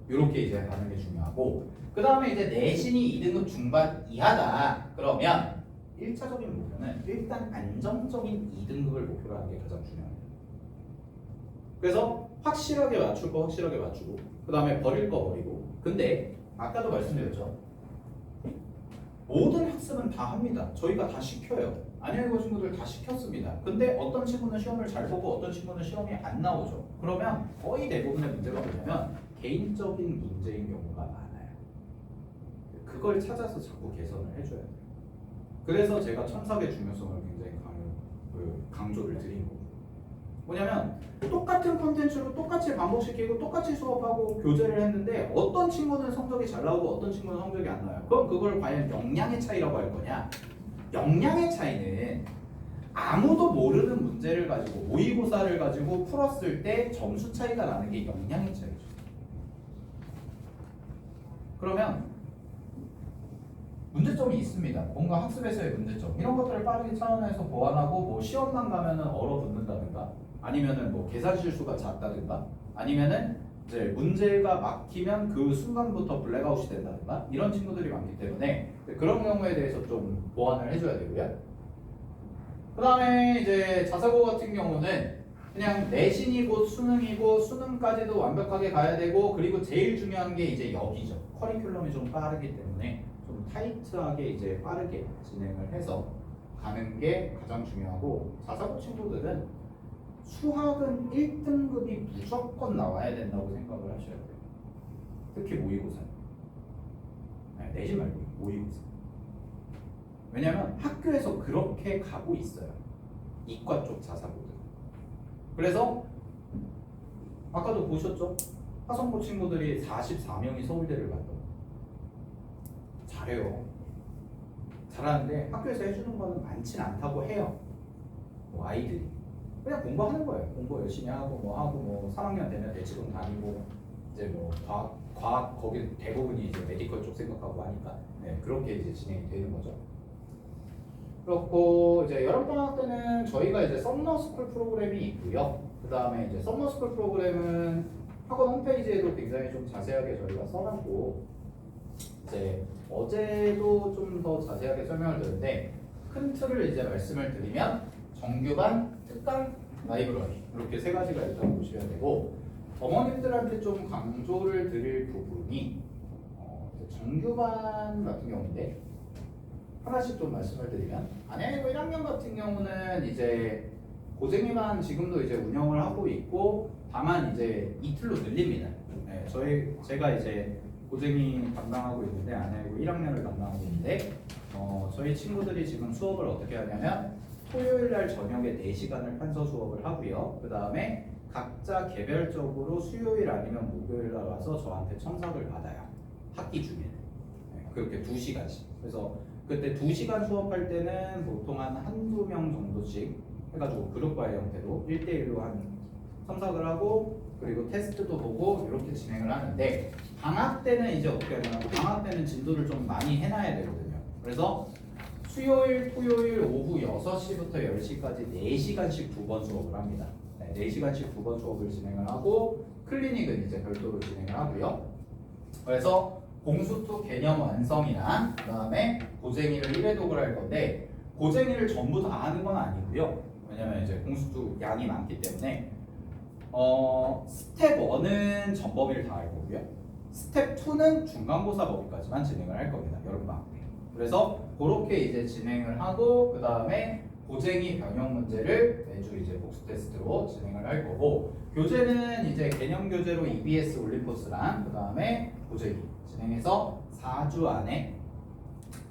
이렇게 이제 가는 게 중요하고 그 다음에 이제 내신이 2등급 중반 이하다 그러면 1차적인 목표는 일단 안정적인 2등급을 목표로 하는 게 가장 중요합니다. 그래서 확실하게 맞출 거 확실하게 맞추고 그 다음에 버릴 거 버리고 근데 아까도 말씀드렸죠. 모든 학습은 다 합니다. 저희가 다 시켜요. 안양고 친구들 다 시켰습니다. 근데 어떤 친구는 시험을 잘 보고 어떤 친구는 시험이 안 나오죠. 그러면 거의 대부분의 문제가 뭐냐면 개인적인 문제인 경우가 많아요. 그걸 찾아서 자꾸 개선을 해줘야 돼요. 그래서 제가 첨삭의 중요성을 굉장히 강조를 드린 거고 뭐냐면 똑같은 콘텐츠로 똑같이 반복시키고 똑같이 수업하고 교재를 했는데 어떤 친구는 성적이 잘 나오고 어떤 친구는 성적이 안 나와요. 그럼 그걸 과연 역량의 차이라고 할 거냐? 역량의 차이는 아무도 모르는 문제를 가지고 모의고사를 가지고 풀었을 때 점수 차이가 나는 게 역량의 차이죠. 그러면 문제점이 있습니다. 뭔가 학습에서의 문제점 이런 것들을 빠르게 차원에서 보완하고 뭐 시험만 가면은 얼어붙는다든가 아니면은 뭐 계산 실수가 잦다든가 아니면은 이제 문제가 막히면 그 순간부터 블랙아웃이 된다든가 이런 친구들이 많기 때문에 그런 경우에 대해서 좀 보완을 해줘야 되고요. 그 다음에 이제 자사고 같은 경우는 그냥 내신이고 수능이고 수능까지도 완벽하게 가야 되고 그리고 제일 중요한 게 이제 여기죠. 커리큘럼이 좀 빠르기 때문에 좀 타이트하게 이제 빠르게 진행을 해서 가는 게 가장 중요하고 자사고 친구들은 수학은 1등급이 무조건 나와야 된다고 생각을 하셔야 돼요. 특히 모의고사. 내지 말고 모의고사. 왜냐면 학교에서 그렇게 가고 있어요. 이과 쪽 자사고들. 그래서 아까도 보셨죠? 하성고 친구들이 44명이 서울대를 갔다고. 잘해요. 잘하는데 학교에서 해주는 거는 많진 않다고 해요. 뭐 아이들이 그냥 공부하는 거예요. 공부 열심히 하고 뭐 3학년 되면 대치동 다니고 이제 뭐 과학 거기 대부분이 이제 메디컬 쪽 생각하고 하니까 그렇게 이제 진행이 되는 거죠. 그렇고 이제 여름방학 때는 저희가 이제 썸머스쿨 프로그램이 있고요. 그 다음에 이제 썸머스쿨 프로그램은 학원 홈페이지에도 굉장히 좀 자세하게 저희가 써놨고 이제 어제도 좀 더 자세하게 설명을 드렸는데 큰 틀을 이제 말씀을 드리면 정규반, 특강, 라이브러리 이렇게 세 가지가 일단 보셔야 되고 어머님들한테 좀 강조를 드릴 부분이 정규반 같은 경우인데 하나씩 좀 말씀을 드리면 안양이고 1학년 같은 경우는 이제 고쟁이반 지금도 이제 운영을 하고 있고 다만 이제 이틀로 늘립니다. 제가 이제 고쟁이 담당하고 있는데 안양이고 1학년을 담당하고 있는데 저희 친구들이 지금 수업을 어떻게 하냐면 토요일 날 저녁에 4시간을 판서 수업을 하고요. 그 다음에 각자 개별적으로 수요일 아니면 목요일 날 와서 저한테 첨삭을 받아요. 학기 중에는. 그렇게 2시간씩. 그래서 그때 2시간 수업할 때는 보통 한두 명 정도씩 해가지고 그룹과의 형태로 1대1로 한 첨삭을 하고 그리고 테스트도 보고 이렇게 진행을 하는데 방학 때는 이제 어떻게 하냐면 방학 때는 진도를 좀 많이 해놔야 되거든요. 그래서 수요일, 토요일 오후 6시부터 10시까지 4시간씩 2번 수업을 합니다. 4시간씩 2번 수업을 진행을 하고 클리닉은 이제 별도로 진행을 하고요. 그래서 공수2 개념 완성이랑 그 다음에 고쟁이를 1회독을 할 건데 고쟁이를 전부 다 하는 건 아니고요. 왜냐면 이제 공수2 양이 많기 때문에 스텝 1은 전범위를 다 할 거고요. 스텝 2는 중간고사 범위까지만 진행을 할 겁니다. 여름방학 때. 그래서 그렇게 이제 진행을 하고 그 다음에 고쟁이 변형 문제를 매주 이제 복수 테스트로 진행을 할 거고 교재는 이제 개념 교재로 EBS 올림포스랑 그 다음에 고쟁이 진행해서 4주 안에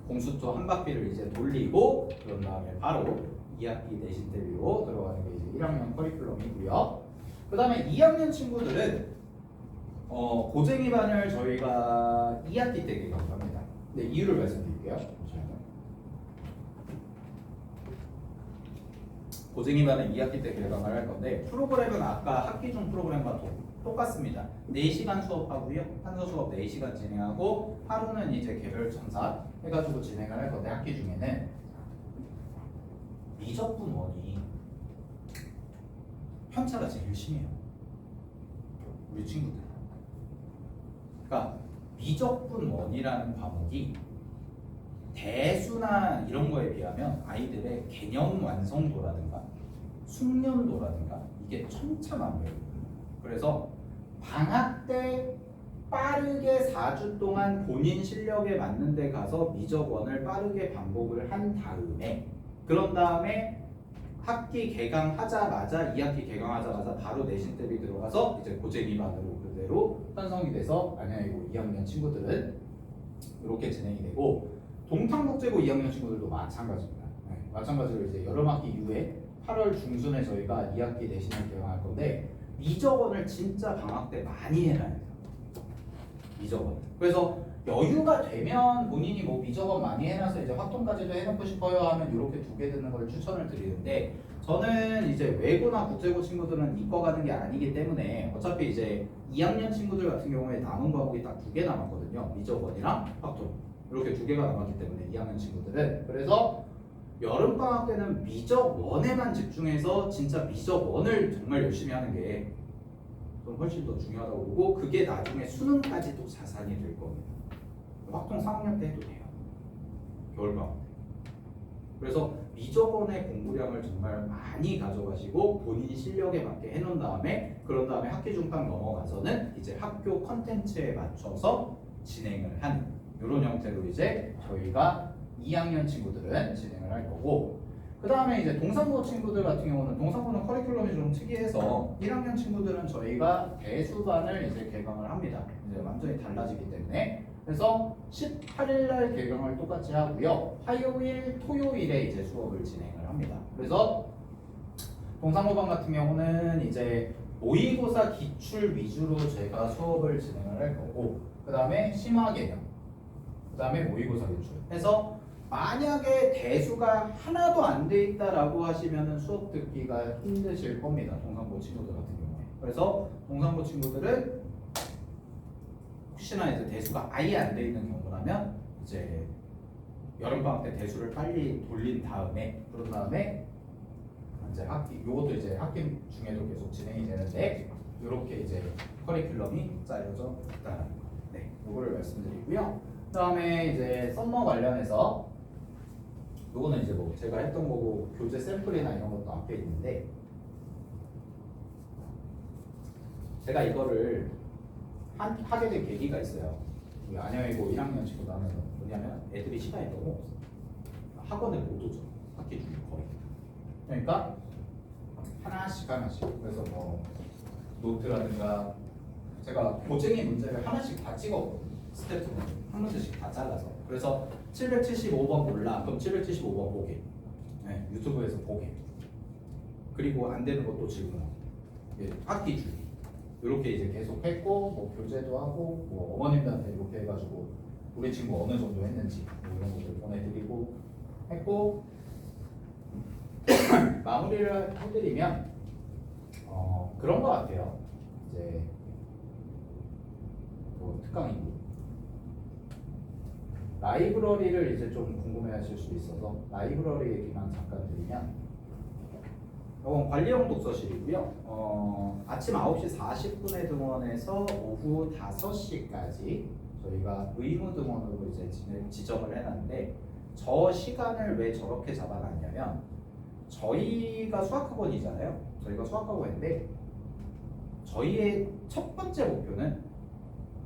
공수2 한 바퀴를 이제 돌리고 그런 다음에 바로 2학기 내신 대비로 들어가는 게 이제 1학년 커리큘럼이고요. 그 다음에 2학년 친구들은 고쟁이반을 저희가 2학기 때 개강합니다. 근데 이유를 말씀드릴게요. 고쟁이반은 2학기 때 개강을 할 건데 프로그램은 아까 학기 중 프로그램과 똑같습니다. 4시간 수업하고요. 판서 수업 4시간 진행하고 하루는 이제 개별 첨삭 해가지고 진행을 할 건데 학기 중에는 미적분 원이 편차가 제일 심해요. 우리 친구들. 그러니까 미적분 원이라는 과목이 대수나 이런 거에 비하면 아이들의 개념 완성도라든가 숙련도라든가 이게 천차만별이거든요. 그래서 방학 때 빠르게 4주 동안 본인 실력에 맞는 데 가서 미적원을 빠르게 반복을 한 다음에 그런 다음에 학기 개강하자마자 2학기 개강하자마자 바로 내신 대비 들어가서 이제 고쟁이반으로 그대로 편성이 돼서 안양이고 2학년 친구들은 이렇게 진행이 되고 동탄국제고 2학년 친구들도 마찬가지입니다. 마찬가지로 이제 여름학기 이후에 8월 중순에 저희가 2학기 내신을 개강할 건데 미적원을 진짜 방학 때 많이 해놔야 돼요. 미적원. 그래서 여유가 되면 본인이 뭐 미적원 많이 해놔서 이제 확통까지도 해놓고 싶어요 하면 이렇게 2개 듣는 걸 추천을 드리는데 저는 이제 외고나 국제고 친구들은 이과 가는 게 아니기 때문에 어차피 이제 2학년 친구들 같은 경우에 남은 과목이 딱 2개 남았거든요. 미적원이랑 확통. 이렇게 2개가 남았기 때문에 2학년 친구들은 그래서 여름방학 때는 미적원에만 집중해서 진짜 미적원을 정말 열심히 하는 게 좀 훨씬 더 중요하다고 보고 그게 나중에 수능까지도 자산이 될 겁니다. 확통 3학년 때 해도 돼요. 겨울방학 때. 그래서 미적원의 공부량을 정말 많이 가져가시고 본인 실력에 맞게 해놓은 다음에 그런 다음에 학기 중탕 넘어가서는 이제 학교 컨텐츠에 맞춰서 진행을 하는 이런 형태로 이제 저희가 2학년 친구들은 진행을 할 거고, 그 다음에 이제 동산고 친구들 같은 경우는 동산고는 커리큘럼이 좀 특이해서 1학년 친구들은 저희가 대수반을 이제 개강을 합니다. 이제 완전히 달라지기 때문에. 그래서 18일 날 개강을 똑같이 하고요. 화요일, 토요일에 이제 수업을 진행을 합니다. 그래서 동산고반 같은 경우는 이제 모의고사 기출 위주로 제가 수업을 진행을 할 거고, 그 다음에 심화 개념, 그 다음에 모의고사 기출 해서 만약에 대수가 하나도 안 돼 있다라고 하시면은 수업 듣기가 힘드실 겁니다. 동산고 친구들 같은 경우에. 그래서 동산고 친구들은 혹시나 이제 대수가 아예 안 돼 있는 경우라면 이제 여름방학 때 대수를 빨리 돌린 다음에, 그런 다음에 이제 요것도 이제 학기 중에도 계속 진행이 되는데, 이렇게 이제 커리큘럼이 짜여져 있다는 거. 네, 요거를 말씀드리고요. 그다음에 이제 썸머 관련해서 요거는 이제 뭐 제가 했던 거고 교재 샘플이나 이런 것도 앞에 있는데, 제가 이거를 하게 된 계기가 있어요. 우리 안양이고 1학년 친구도 하면서 뭐냐면 애들이 시간이 너무 없어. 학원을 못 오죠. 학기 중에 거의. 그러니까 하나씩 그래서 뭐 노트라든가 제가 고쟁이 문제를 하나씩 다 찍었거든요. 스텝으로 한 문제씩 다 잘라서. 그래서 775번 몰라. 그럼 775번 보게. 네, 유튜브에서 보게. 그리고 안 되는 것도 질문하고. 학기 중에 이렇게 이제 계속 했고, 뭐 교재도 하고, 뭐 어머님들한테 이렇게 해가지고 우리 친구 어느 정도 했는지 뭐 이런 것들 보내드리고 했고, 마무리를 해드리면 그런 것 같아요. 이제 뭐 특강이고 라이브러리를 이제 좀 궁금해하실 수 있어서 라이브러리 얘기만 잠깐 드리면, 이건 관리형 독서실이고요. 아침 9시 40분에 등원해서 오후 5시까지 저희가 의무 등원으로 이제 지정을 해놨는데, 저 시간을 왜 저렇게 잡아놨냐면, 저희가 수학학원이잖아요. 저희가 수학학원인데 저희의 첫 번째 목표는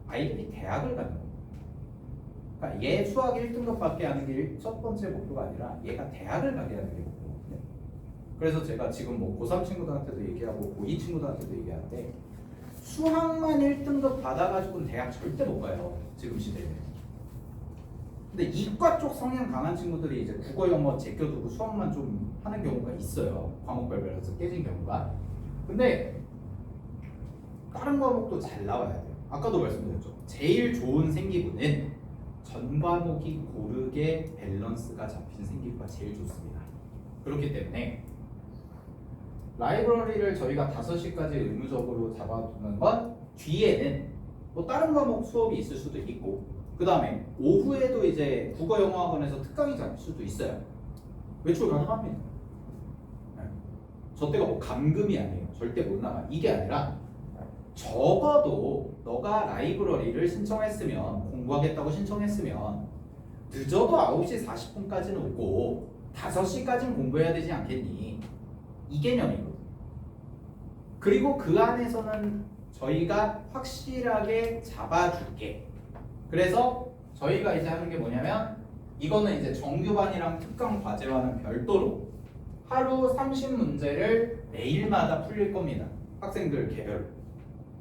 아이들이 대학을 가는 겁니다. 그러니까 얘 수학 1등급 받게 하는 게 첫 번째 목표가 아니라 얘가 대학을 가게 하는 게 목표거든요. 그래서 제가 지금 뭐 고3 친구들한테도 얘기하고 고2 친구들한테도 얘기하는데, 수학만 1등급 받아가지고는 대학 절대 못 가요. 지금 시대에는. 근데 이과 쪽 성향 강한 친구들이 이제 국어 영어 제껴두고 수학만 좀 하는 경우가 있어요. 과목별로서 깨진 경우가. 근데 다른 과목도 잘 나와야 돼요. 아까도 말씀드렸죠. 제일 좋은 생기부는 전 과목이 고르게 밸런스가 잡힌 생기부가 제일 좋습니다. 그렇기 때문에 라이브러리를 저희가 5시까지 의무적으로 잡아두는 건, 뒤에는 뭐 다른 과목 수업이 있을 수도 있고, 그 다음에 오후에도 이제 국어 영어 학원에서 특강이 잡힐 수도 있어요. 외출 가능합니다. 네. 저 때가 뭐 감금이 아니에요. 절대 못 나가. 이게 아니라 적어도 너가 라이브러리를 신청했으면, 공부하겠다고 신청했으면 늦어도 9시 40분까지는 오고 5시까지는 공부해야 되지 않겠니? 이 개념이거든요. 그리고 그 안에서는 저희가 확실하게 잡아줄게. 그래서 저희가 이제 하는 게 뭐냐면, 이거는 이제 정규반이랑 특강 과제와는 별도로 하루 30문제를 매일마다 풀릴 겁니다. 학생들 개별로.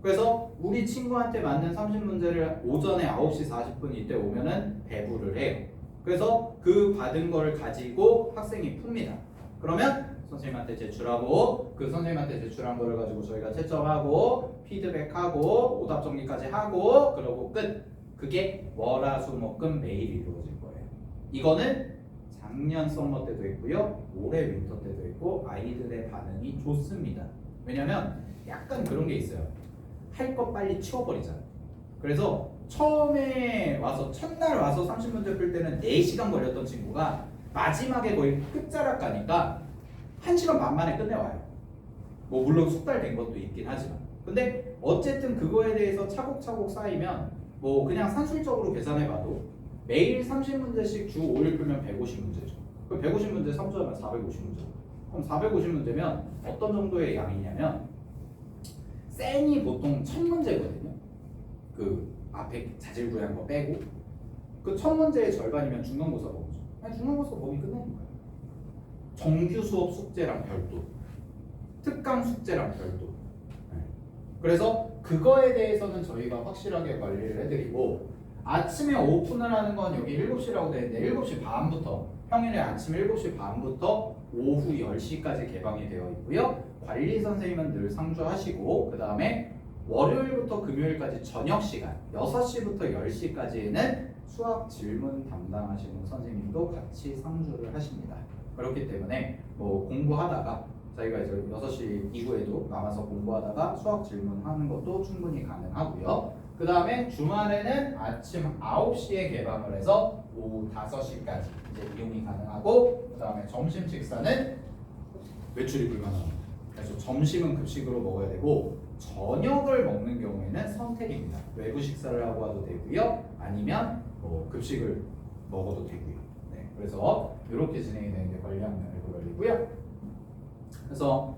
그래서 우리 친구한테 맞는 30문제를 오전에 9시 40분 이때 오면은 배부를 해요. 그래서 그 받은 걸 가지고 학생이 풉니다. 그러면 선생님한테 제출하고, 그 선생님한테 제출한 거를 가지고 저희가 채점하고 피드백하고 오답 정리까지 하고, 그러고 끝. 그게 월화수목금 매일 이루어질 거예요. 이거는 작년 썸머 때도 있고요, 올해 윈터 때도 있고, 아이들의 반응이 좋습니다. 왜냐면 약간 그런 게 있어요. 할 거 빨리 치워버리잖아요. 그래서 처음에 와서 첫날 와서 30문제 풀 때는 4시간 걸렸던 친구가 마지막에 거의 끝자락 가니까 1시간 반 만에 끝내와요. 뭐 물론 숙달된 것도 있긴 하지만. 근데 어쨌든 그거에 대해서 차곡차곡 쌓이면 뭐 그냥 산술적으로 계산해봐도 매일 30문제씩 주 5일 풀면 150문제죠. 그럼 150문제 3주 하면 450문제. 그럼 450문제면 어떤 정도의 양이냐면, 쌩이 보통 1000문제거든요. 그 앞에 자질구레한 거 빼고 그 1000문제의 절반이면 중간고사가 오죠. 그냥 중간고사 범위 끝내는 거예요. 정규 수업 숙제랑 별도, 특강 숙제랑 별도. 네. 그래서 그거에 대해서는 저희가 확실하게 관리를 해드리고 아침에 오픈을 하는 건 여기 7시라고 되어 있는데 7시 반부터 평일에 아침 7시 반부터 오후 10시까지 개방이 되어 있고요. 관리 선생님은 늘 상주하시고 그 다음에 월요일부터 금요일까지 저녁 시간 6시부터 10시까지는 수학 질문 담당하시는 선생님도 같이 상주를 하십니다. 그렇기 때문에 뭐 공부하다가 저희가 이제 6시 이후에도 남아서 공부하다가 수학 질문하는 것도 충분히 가능하고요. 그 다음에 주말에는 아침 9시에 개방을 해서 오후 5시까지 이제 이용이 가능하고 그 다음에 점심 식사는 외출이 불가능합니다. 그래서 점심은 급식으로 먹어야 되고 저녁을 먹는 경우에는 선택입니다. 외부 식사를 하고 와도 되고요. 아니면 뭐 급식을 먹어도 되고요. 네, 그래서 이렇게 진행이 되는 게 관리학년 알고리고요. 그래서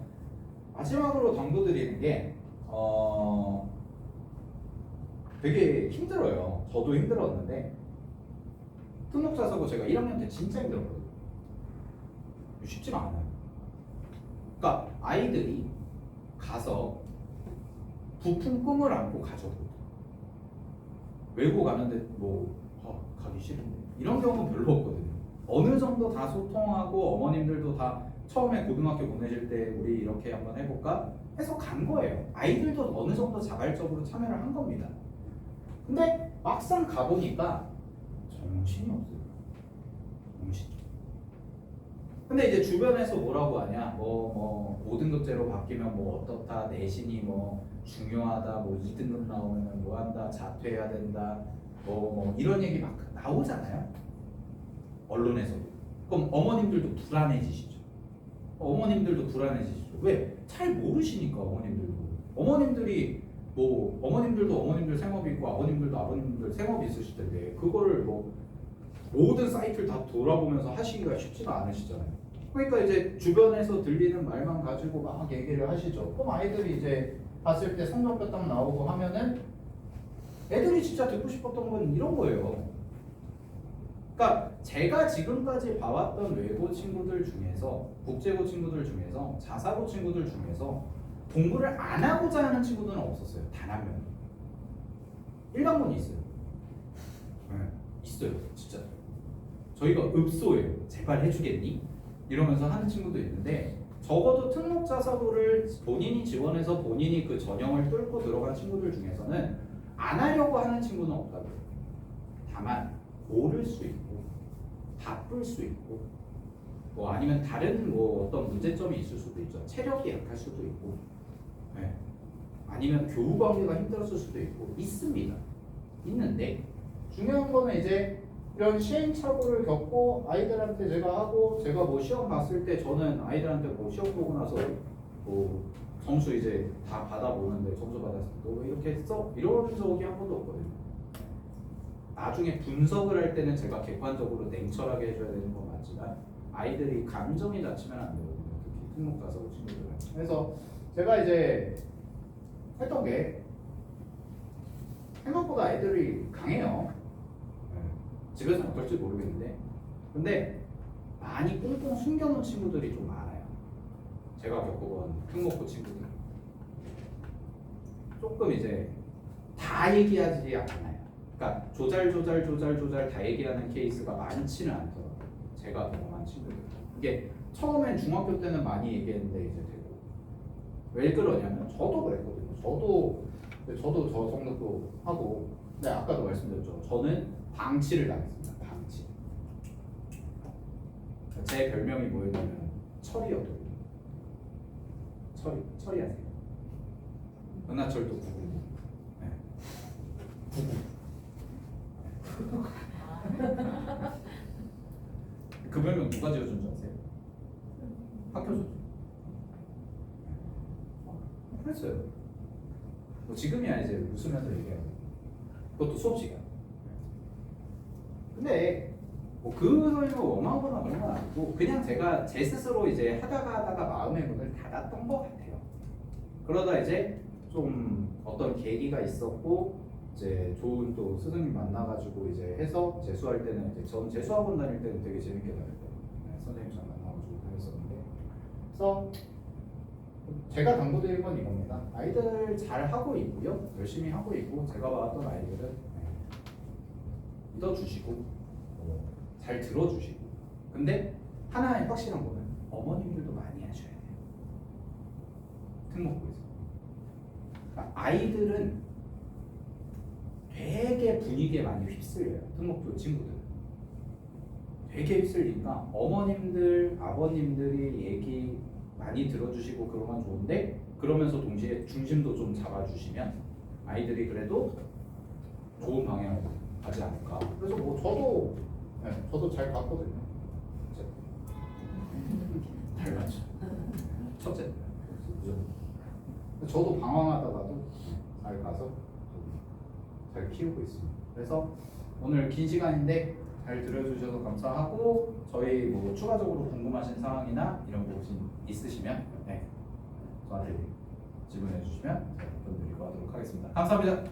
마지막으로 당부드리는 게 되게 힘들어요. 저도 힘들었는데 등록자사고 제가 1학년 때 진짜 힘들었거든요. 쉽지가 않아요. 그러니까 아이들이 가서 부푼 꿈을 안고 가져오거든요. 외고 가는데 뭐 가기 싫은데 이런 경우는 별로 없거든요. 어느 정도 다 소통하고 어머님들도 다 처음에 고등학교 보내실 때 우리 이렇게 한번 해볼까 해서 간 거예요. 아이들도 어느 정도 자발적으로 참여를 한 겁니다. 근데 막상 가보니까 정신이 없어요. 정신. 근데 이제 주변에서 뭐라고 하냐, 뭐 5등급제로 바뀌면 뭐 어떻다, 내신이 뭐 중요하다, 뭐 2등급 나오면 뭐 한다, 자퇴해야 된다, 뭐 이런 얘기 막 나오잖아요. 언론에서도. 그럼 어머님들도 불안해지시죠. 어머님들도 불안해지시죠. 왜? 잘 모르시니까 어머님들도. 어머님들이 뭐 어머님들도 어머님들 생업이 있고 아버님들도 아버님들 생업이 있으실 텐데 그거를 뭐 모든 사이트를 다 돌아보면서 하시기가 쉽지가 않으시잖아요. 그러니까 이제 주변에서 들리는 말만 가지고 막 얘기를 하시죠. 그럼 아이들이 이제 봤을 때 성적표 딱 나오고 하면은 애들이 진짜 듣고 싶었던 건 이런 거예요. 그러니까 제가 지금까지 봐왔던 외고 친구들 중에서 국제고 친구들 중에서 자사고 친구들 중에서 공부를 안 하고자 하는 친구들은 없었어요. 단 한 명. 일반권이 있어요. 네, 있어요. 진짜. 저희가 읍소예요. 제발 해주겠니? 이러면서 하는 친구도 있는데 적어도 특목자사고를 본인이 지원해서 본인이 그 전형을 뚫고 들어간 친구들 중에서는 안 하려고 하는 친구는 없다고요. 다만 모를 수 있고 바쁠 수 있고 뭐 아니면 다른 뭐 어떤 문제점이 있을 수도 있죠. 체력이 약할 수도 있고 네. 아니면 교우 관계가 힘들었을 수도 있고 있습니다. 있는데 중요한 거는 이제 이런 시행착오를 겪고 아이들한테 제가 하고 제가 뭐 시험 봤을 때 저는 아이들한테 뭐 시험 보고 나서 뭐 점수 이제 다 받아보는데 점수 받았을 때 너 왜 이렇게 했어? 이런 적이 한 번도 없거든요. 나중에 분석을 할 때는 제가 객관적으로 냉철하게 해줘야 되는 건 맞지만 아이들이 감정이 다치면 안 되거든요. 특히 특목자사고 친구들은. 그래서 제가 이제 했던 게 생각보다 아이들이 강해요. 집에서는 어떨지 모르겠는데 근데 많이 꽁꽁 숨겨놓은 친구들이 좀 많아요. 제가 겪어본 특목고 친구들 조금 이제 다 얘기하지 않아요. 그러니까 조잘 다 얘기하는 케이스가 많지는 않더라고요. 제가 경험한 친구들 이게 처음엔 중학교 때는 많이 얘기했는데 이제 되고 왜 그러냐면 저도 그랬거든요. 저도 저 성적도 하고 근데 아까도 말씀드렸죠. 저는 방치를 당했습니다. 방치. 제 별명이 뭐였냐면 철이었거든요. 철이 아세요? 은하철도 999. 네. 99. 그 별명 누가 지어준 줄 아세요? 학교죠. 그랬어요. 뭐 지금이야 이제 웃으면서 얘기하고 그것도 수업 시간. 근데 뭐 그 소리가 원망하거나 그런 건 아니고 그냥 제가 제 스스로 이제 하다가 마음의 문을 닫았던 것 같아요. 그러다 이제 좀 어떤 계기가 있었고 이제 좋은 또 스승님 만나가지고 이제 해서 재수할 때는 이제 전 재수학원 다닐 때는 되게 재밌게 다녔거든요. 네, 선생님 잘 만나가지고 다녔었는데 그래서 제가 당부드릴 건 이겁니다. 아이들 잘 하고 있고요, 열심히 하고 있고 제가 봤던 아이들은 믿어주시고 잘 들어주시고 근데 하나의 확실한 거는 어머님들도 많이 하셔야 돼요. 특목고에서 그러니까 아이들은 되게 분위기에 많이 휩쓸려요. 특목고 친구들은 되게 휩쓸리니까 어머님들, 아버님들이 얘기 많이 들어주시고 그러면 좋은데 그러면서 동시에 중심도 좀 잡아주시면 아이들이 그래도 좋은 방향으로 가지 않을까. 그래서 뭐 저도 잘 갔거든요. 잘 갔죠. 첫째. 저도 방황하다가도 잘 가서 잘 키우고 있습니다. 그래서 오늘 긴 시간인데 잘 들어주셔서 감사하고 저희 뭐 추가적으로 궁금하신 사항이나 이런 부분 있으시면 저한테 질문해 주시면 답변 드리고 하도록 하겠습니다. 감사합니다.